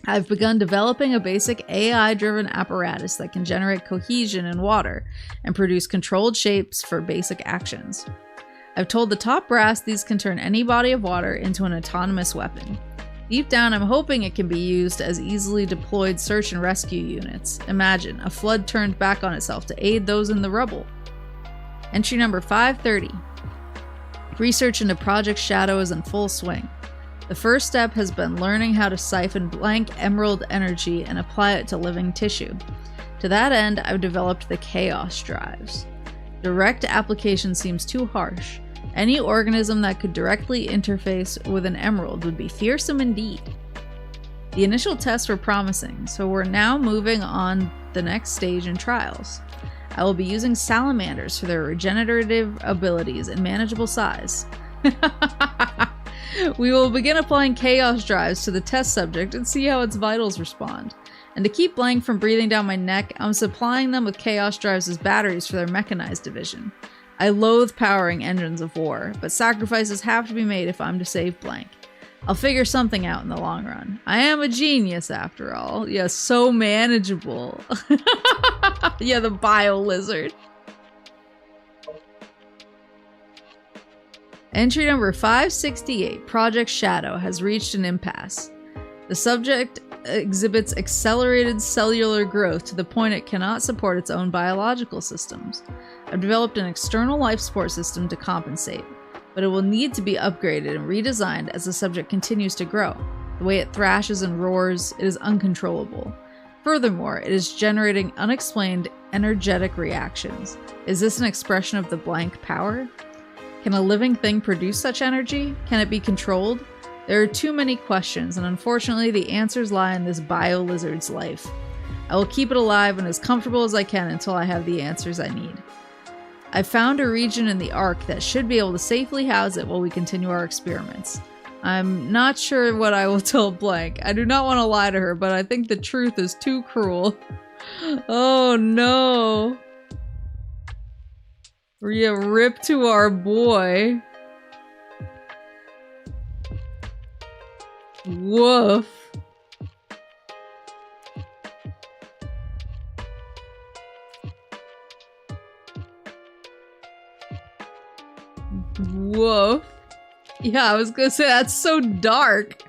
I've begun developing a basic AI-driven apparatus that can generate cohesion in water and produce controlled shapes for basic actions. I've told the top brass these can turn any body of water into an autonomous weapon. Deep down, I'm hoping it can be used as easily deployed search and rescue units. Imagine, a flood turned back on itself to aid those in the rubble. Entry number 530. Research into Project Shadow is in full swing. The first step has been learning how to siphon blank emerald energy and apply it to living tissue. To that end, I've developed the Chaos Drives. Direct application seems too harsh. Any organism that could directly interface with an emerald would be fearsome indeed. The initial tests were promising, so we're now moving on the next stage in trials. I will be using salamanders for their regenerative abilities in manageable size. We will begin applying Chaos Drives to the test subject and see how its vitals respond. And to keep Blank from breathing down my neck, I'm supplying them with Chaos Drives as batteries for their mechanized division. I loathe powering engines of war, but sacrifices have to be made if I'm to save Blank. I'll figure something out in the long run. I am a genius after all. Yeah, so manageable. Yeah, the bio lizard. Entry number 568, Project Shadow, has reached an impasse. The subject exhibits accelerated cellular growth to the point it cannot support its own biological systems. I've developed an external life support system to compensate, but it will need to be upgraded and redesigned as the subject continues to grow. The way it thrashes and roars, it is uncontrollable. Furthermore, it is generating unexplained energetic reactions. Is this an expression of the Blank power? Can a living thing produce such energy? Can it be controlled? There are too many questions, and unfortunately the answers lie in this bio lizard's life. I will keep it alive and as comfortable as I can until I have the answers I need. I've found a region in the Ark that should be able to safely house it while we continue our experiments. I'm not sure what I will tell Blank. I do not want to lie to her, but I think the truth is too cruel. Oh no. Yeah, rip to our boy. Woof. Woof. Yeah, I was gonna say, that's so dark.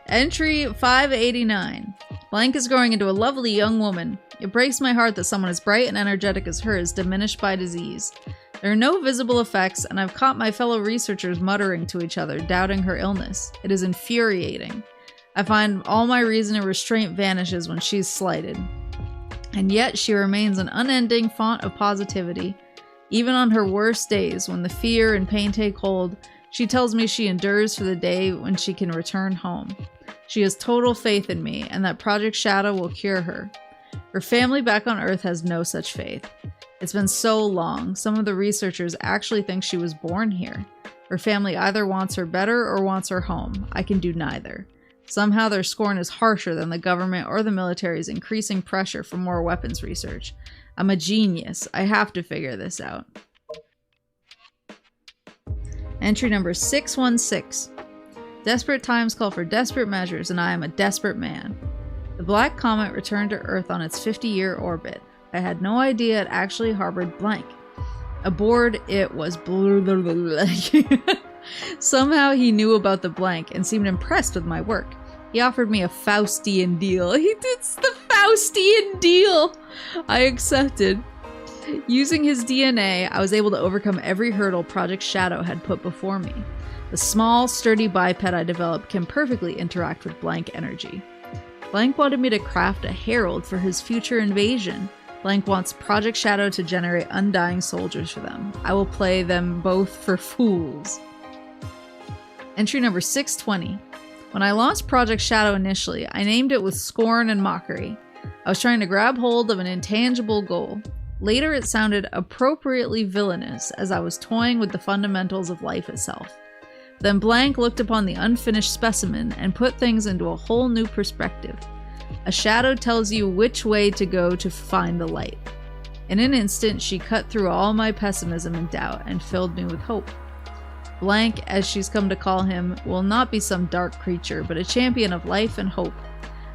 Entry 589. Blank is growing into a lovely young woman. It breaks my heart that someone as bright and energetic as her is diminished by disease. There are no visible effects, and I've caught my fellow researchers muttering to each other, doubting her illness. It is infuriating. I find all my reason and restraint vanishes when she's slighted. And yet she remains an unending font of positivity. Even on her worst days, when the fear and pain take hold, she tells me she endures for the day when she can return home. She has total faith in me, and that Project Shadow will cure her. Her family back on Earth has no such faith. It's been so long, some of the researchers actually think she was born here. Her family either wants her better or wants her home. I can do neither. Somehow their scorn is harsher than the government or the military's increasing pressure for more weapons research. I'm a genius. I have to figure this out. Entry number 616. Desperate times call for desperate measures, and I am a desperate man. The Black Comet returned to Earth on its 50-year orbit. I had no idea it actually harbored Blank. Aboard, it was Somehow he knew about the Blank and seemed impressed with my work. He offered me a Faustian deal. It's the Faustian deal! I accepted. Using his DNA, I was able to overcome every hurdle Project Shadow had put before me. The small, sturdy biped I developed can perfectly interact with Blank energy. Blank wanted me to craft a herald for his future invasion. Blank wants Project Shadow to generate undying soldiers for them. I will play them both for fools. Entry number 620. When I launched Project Shadow initially, I named it with scorn and mockery. I was trying to grab hold of an intangible goal. Later it sounded appropriately villainous as I was toying with the fundamentals of life itself. Then Blank looked upon the unfinished specimen and put things into a whole new perspective. A shadow tells you which way to go to find the light. In an instant, she cut through all my pessimism and doubt and filled me with hope. Blank, as she's come to call him, will not be some dark creature, but a champion of life and hope.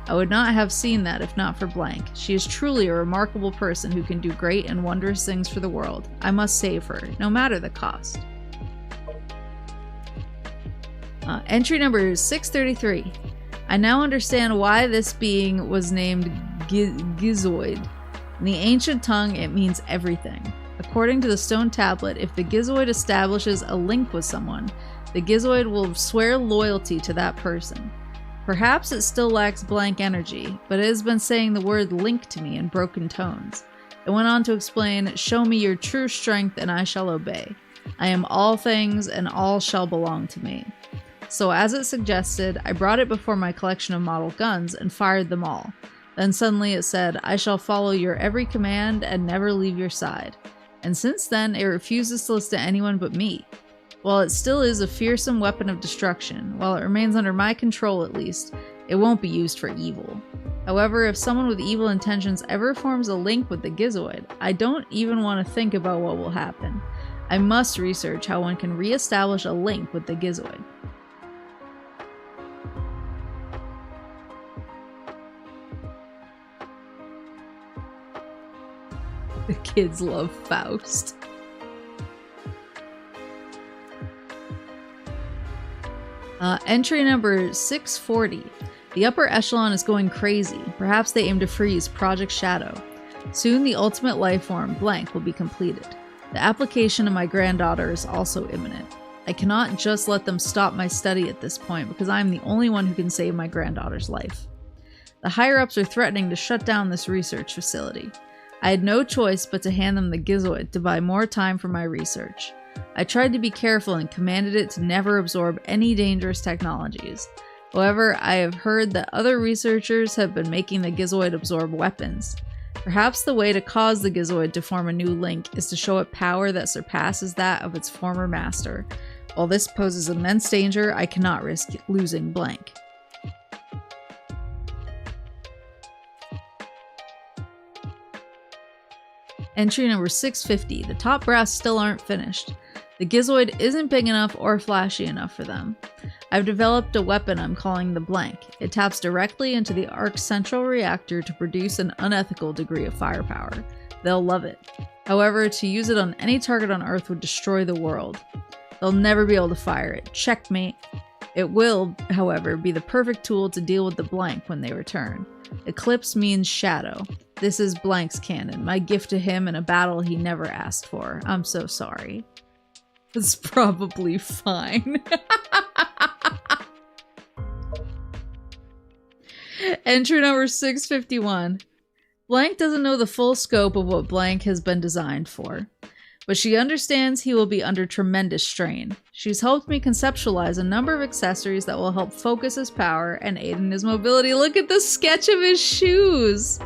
I would not have seen that if not for Blank. She is truly a remarkable person who can do great and wondrous things for the world. I must save her, no matter the cost. Entry number 633. I now understand why this being was named Gizoid. In the ancient tongue, it means everything. According to the stone tablet, if the Gizoid establishes a link with someone, the Gizoid will swear loyalty to that person. Perhaps it still lacks Blank energy, but it has been saying the word link to me in broken tones. It went on to explain, "Show me your true strength and I shall obey. I am all things and all shall belong to me." So as it suggested, I brought it before my collection of model guns and fired them all. Then suddenly it said, "I shall follow your every command and never leave your side." And since then, it refuses to listen to anyone but me. While it still is a fearsome weapon of destruction, while it remains under my control at least, it won't be used for evil. However, if someone with evil intentions ever forms a link with the Gizoid, I don't even want to think about what will happen. I must research how one can re-establish a link with the Gizoid. The kids love Faust. Entry number 640. The upper echelon is going crazy. Perhaps they aim to freeze Project Shadow. Soon the ultimate life form, Blank, will be completed. The application of my granddaughter is also imminent. I cannot just let them stop my study at this point because I am the only one who can save my granddaughter's life. The higher-ups are threatening to shut down this research facility. I had no choice but to hand them the Gizoid to buy more time for my research. I tried to be careful and commanded it to never absorb any dangerous technologies. However, I have heard that other researchers have been making the Gizoid absorb weapons. Perhaps the way to cause the Gizoid to form a new link is to show it power that surpasses that of its former master. While this poses immense danger, I cannot risk losing Blank. Entry number 650. The top brass still aren't finished. The Gizoid isn't big enough or flashy enough for them. I've developed a weapon I'm calling the Blank. It taps directly into the Ark's central reactor to produce an unethical degree of firepower. They'll love it. However, to use it on any target on Earth would destroy the world. They'll never be able to fire it. Checkmate. It will, however, be the perfect tool to deal with the Blank when they return. Eclipse means shadow. This is Blank's cannon, my gift to him in a battle he never asked for. I'm so sorry. It's probably fine. Entry number 651. Blank doesn't know the full scope of what Blank has been designed for, but she understands he will be under tremendous strain. She's helped me conceptualize a number of accessories that will help focus his power and aid in his mobility. Look at the sketch of his shoes!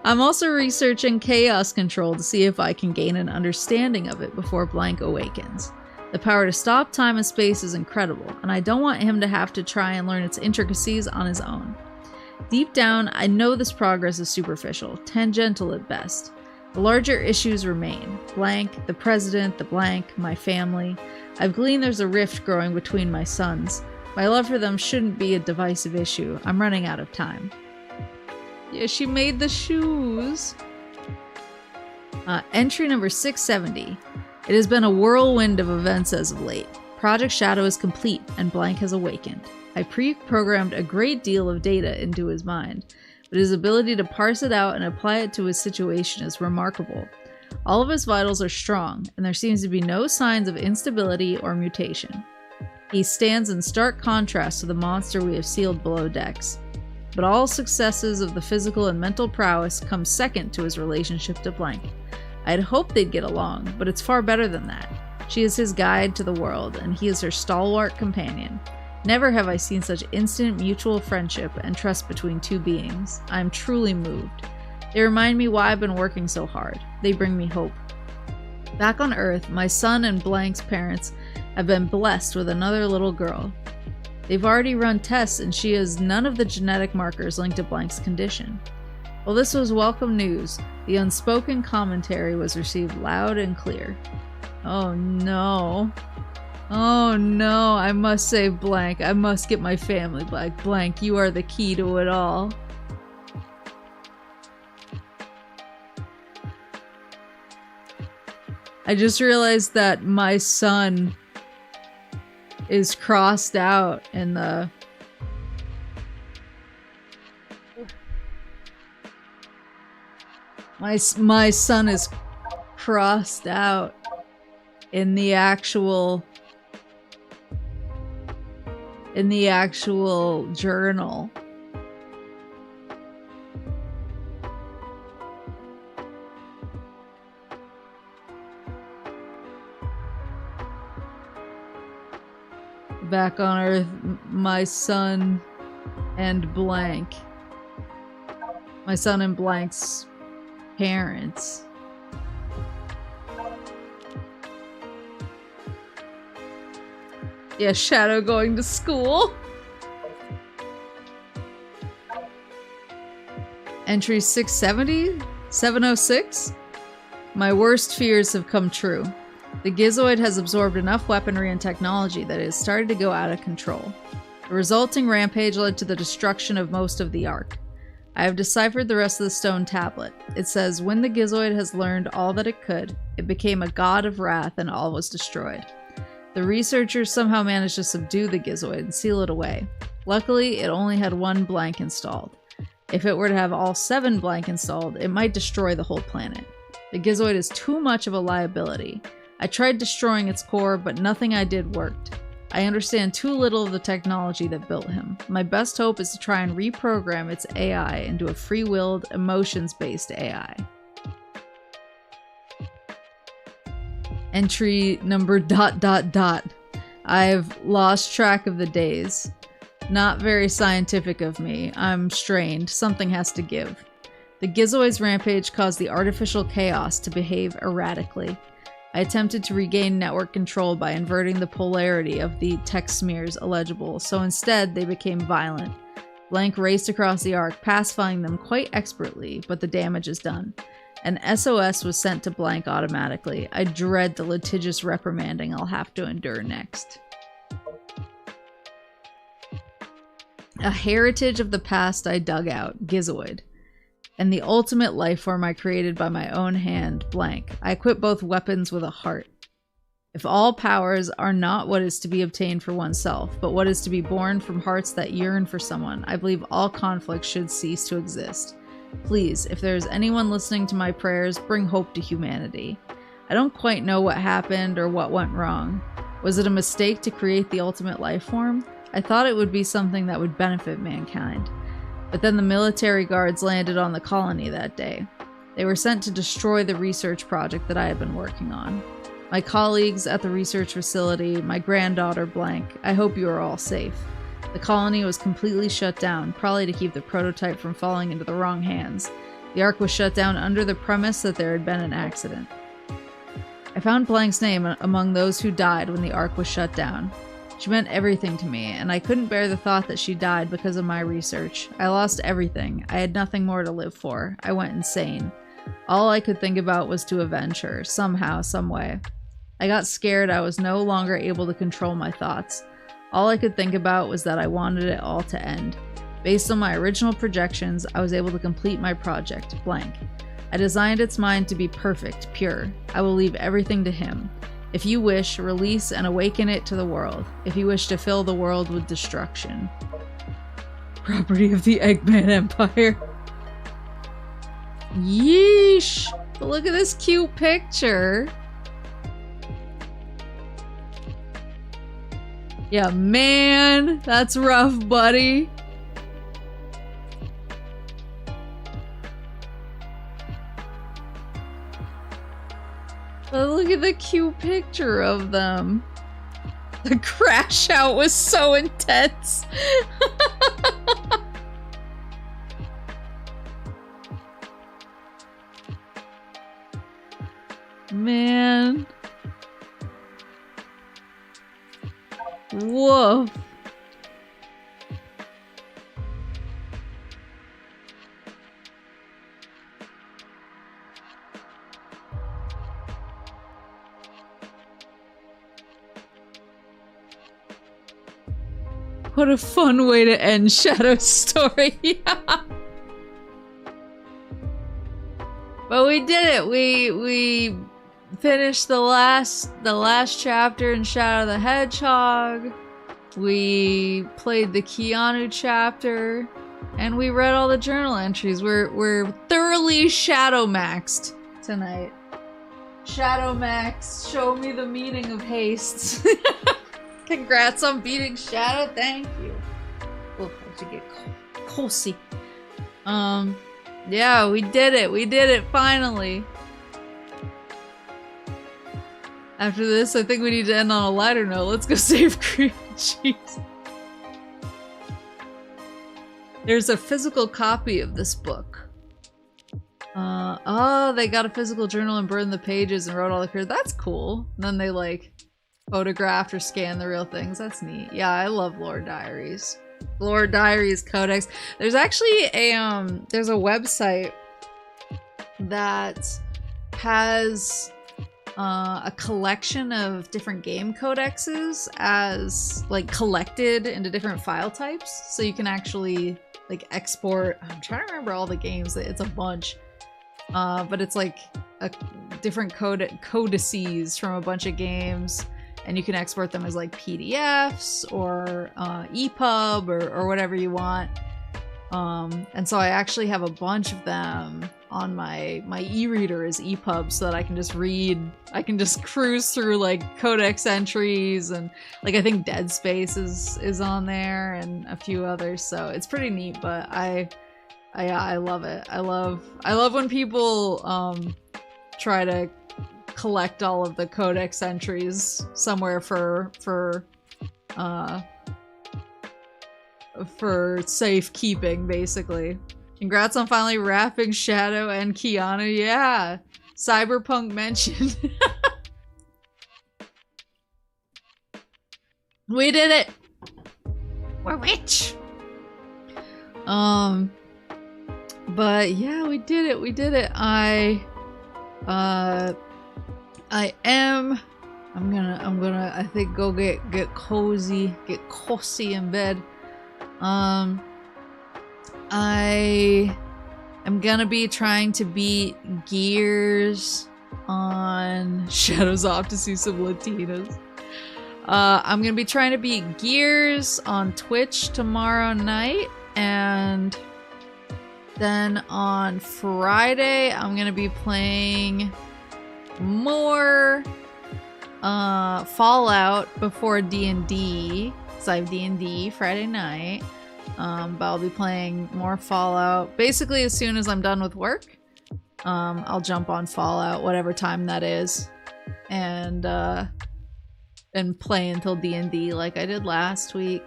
I'm also researching chaos control to see if I can gain an understanding of it before Blank awakens. The power to stop time and space is incredible, and I don't want him to have to try and learn its intricacies on his own. Deep down, I know this progress is superficial, tangential at best. The larger issues remain. Blank, the president, the Blank, my family. I've gleaned there's a rift growing between my sons. My love for them shouldn't be a divisive issue. I'm running out of time. Yeah, she made the shoes. Entry number 670. It has been a whirlwind of events as of late. Project Shadow is complete, and Blank has awakened. I pre-programmed a great deal of data into his mind, but his ability to parse it out and apply it to his situation is remarkable. All of his vitals are strong, and there seems to be no signs of instability or mutation. He stands in stark contrast to the monster we have sealed below decks. But all successes of the physical and mental prowess come second to his relationship to Blank. I'd hoped they'd get along, but it's far better than that. She is his guide to the world, and he is her stalwart companion. Never have I seen such instant mutual friendship and trust between two beings. I am truly moved. They remind me why I've been working so hard. They bring me hope. Back on Earth, my son and Blank's parents have been blessed with another little girl. They've already run tests and she has none of the genetic markers linked to Blank's condition. While this was welcome news, the unspoken commentary was received loud and clear. Oh no. Oh no, I must save Blank. I must get my family back. Blank, you are the key to it all. I just realized that my son is crossed out in the... My son is crossed out in the actual journal. Back on Earth, my son and Blank. My son and Blank's parents. Yeah, Shadow going to school. Entry 670? 706? My worst fears have come true. The Gizoid has absorbed enough weaponry and technology that it has started to go out of control. The resulting rampage led to the destruction of most of the Ark. I have deciphered the rest of the stone tablet. It says, when the Gizoid has learned all that it could, it became a god of wrath and all was destroyed. The researchers somehow managed to subdue the Gizoid and seal it away. Luckily, it only had one Blank installed. If it were to have all 7 Blank installed, it might destroy the whole planet. The Gizoid is too much of a liability. I tried destroying its core, but nothing I did worked. I understand too little of the technology that built him. My best hope is to try and reprogram its AI into a free-willed, emotions-based AI. Entry number ... I've lost track of the days. Not very scientific of me. I'm strained. Something has to give. The Gizoid's rampage caused the artificial chaos to behave erratically. I attempted to regain network control by inverting the polarity of the text smears illegible, so instead they became violent. Blank raced across the Ark, pacifying them quite expertly, but the damage is done. An SOS was sent to Blank automatically. I dread the litigious reprimanding I'll have to endure next. A heritage of the past I dug out, Gizoid. And the ultimate life form I created by my own hand, Blank. I equip both weapons with a heart. If all powers are not what is to be obtained for oneself, but what is to be born from hearts that yearn for someone, I believe all conflict should cease to exist. Please, if there is anyone listening to my prayers, bring hope to humanity. I don't quite know what happened or what went wrong. Was it a mistake to create the ultimate life form? I thought it would be something that would benefit mankind. But then the military guards landed on the colony that day. They were sent to destroy the research project that I had been working on. My colleagues at the research facility, my granddaughter Blank, I hope you are all safe. The colony was completely shut down, probably to keep the prototype from falling into the wrong hands. The Ark was shut down under the premise that there had been an accident. I found Blank's name among those who died when the Ark was shut down. She meant everything to me, and I couldn't bear the thought that she died because of my research. I lost everything. I had nothing more to live for. I went insane. All I could think about was to avenge her, somehow, someway. I got scared I was no longer able to control my thoughts. All I could think about was that I wanted it all to end. Based on my original projections, I was able to complete my project, Blank. I designed its mind to be perfect, pure. I will leave everything to him. If you wish, release and awaken it to the world. If you wish to fill the world with destruction. Property of the Eggman Empire. Yeesh! But look at this cute picture. Yeah, man, that's rough, buddy. But look at the cute picture of them. The crash out was so intense. Man. Woof. What a fun way to end Shadow's story. But we did it. We finished the last chapter in Shadow the Hedgehog. We played the Keanu chapter, and we read all the journal entries. We're thoroughly Shadow Maxed tonight. Shadow Max, show me the meaning of haste. Congrats on beating Shadow, thank you. Oh, I should get cozy. Yeah, we did it finally. After this, I think we need to end on a lighter note. Let's go save Creepy Cheese. There's a physical copy of this book. Oh, they got a physical journal and burned the pages and wrote all the code. That's cool. And then they like photographed or scanned the real things. That's neat. Yeah, I love Lore Diaries. Lore Diaries Codex. There's actually there's a website that has a collection of different game codexes as like collected into different file types, so you can actually like export. I'm trying to remember all the games. It's a bunch, but it's like a different codices from a bunch of games, and you can export them as like PDFs or EPUB or whatever you want. And so I actually have a bunch of them on my e-reader as EPUB, so that I can just read. I can just cruise through like codex entries, and like I think Dead Space is on there and a few others. So it's pretty neat. But I love it. I love when people try to collect all of the codex entries somewhere for safekeeping, basically. Congrats on finally wrapping Shadow and Keanu. Yeah, Cyberpunk mentioned. We did it. We're rich. But yeah, we did it. We did it. I'm gonna I think go get cozy in bed. I am gonna be trying to beat Gears on Shadows Off to see some Latinas. I'm gonna be trying to beat Gears on Twitch tomorrow night, and then on Friday I'm gonna be playing more Fallout before D&D, so I have D&D Friday night. But I'll be playing more Fallout basically as soon as I'm done with work. I'll jump on Fallout whatever time that is, and play until D&D like I did last week.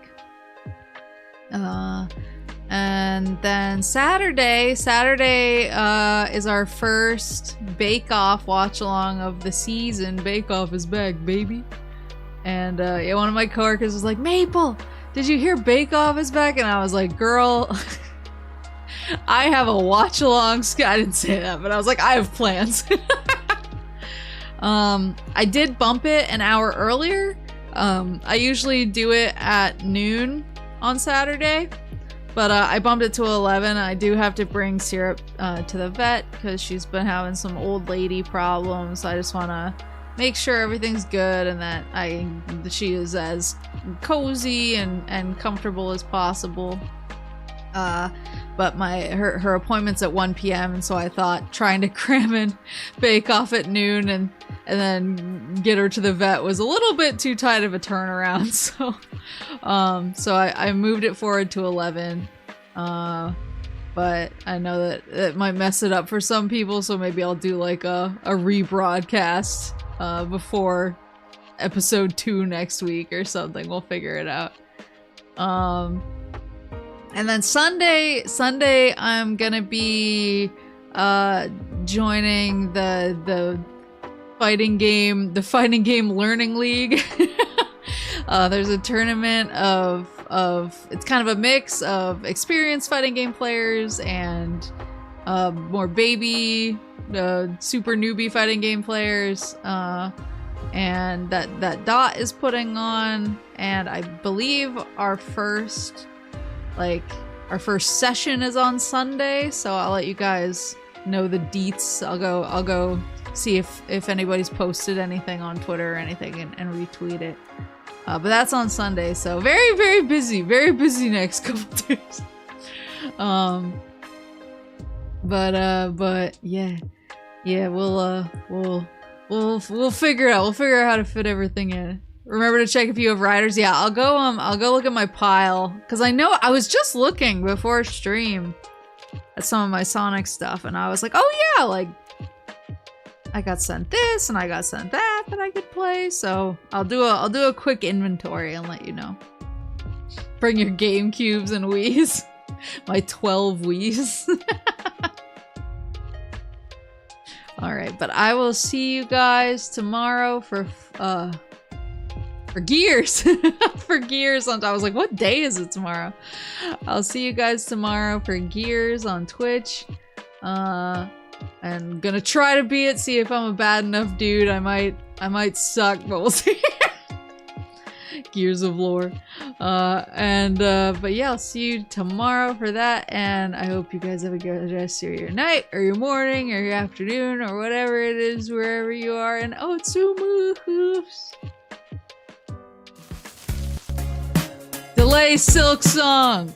And then Saturday is our first Bake Off watch along of the season. Bake Off is back, baby. And yeah, one of my coworkers was like, "Maple, did you hear Bake Off is back?" And I was like, "Girl, I have a watch along." I didn't say that, but I was like, I have plans. I did bump it an hour earlier. I usually do it at noon on Saturday, but I bumped it to 11. I do have to bring Syrup to the vet because she's been having some old lady problems. I just want to make sure everything's good and that she is as cozy and comfortable as possible. But her appointment's at 1 p.m. and so I thought trying to cram in Bake Off at noon and then get her to the vet was a little bit too tight of a turnaround. So I moved it forward to 11. But I know that it might mess it up for some people, so maybe I'll do like a rebroadcast before episode 2 next week or something. We'll figure it out. And then Sunday I'm gonna be joining the fighting game learning league. There's a tournament of it's kind of a mix of experienced fighting game players and more baby super newbie fighting game players, and that Dot is putting on, and I believe our first session is on Sunday, so I'll let you guys know the deets. I'll go see if anybody's posted anything on Twitter or anything and retweet it. But that's on Sunday, so very, very busy next couple days. But yeah, we'll figure out how to fit everything in. Remember to check if you have riders. Yeah, I'll go look at my pile, because I know I was just looking before stream at some of my Sonic stuff, and I was like, oh yeah, like I got sent this and I got sent that I could play, so I'll do a quick inventory and let you know. Bring your GameCubes and Wiis. My 12 Wiis. Alright, but I will see you guys tomorrow for Gears. For Gears on, I was like, what day is it tomorrow? I'll see you guys tomorrow for Gears on Twitch. And gonna try to beat it, see if I'm a bad enough dude. I might suck, but we'll see. Gears of Lore. But yeah, I'll see you tomorrow for that, and I hope you guys have a good rest of your night, or your morning, or your afternoon, or whatever it is, wherever you are, and Otsumu-hoofs. Delay Silk Song!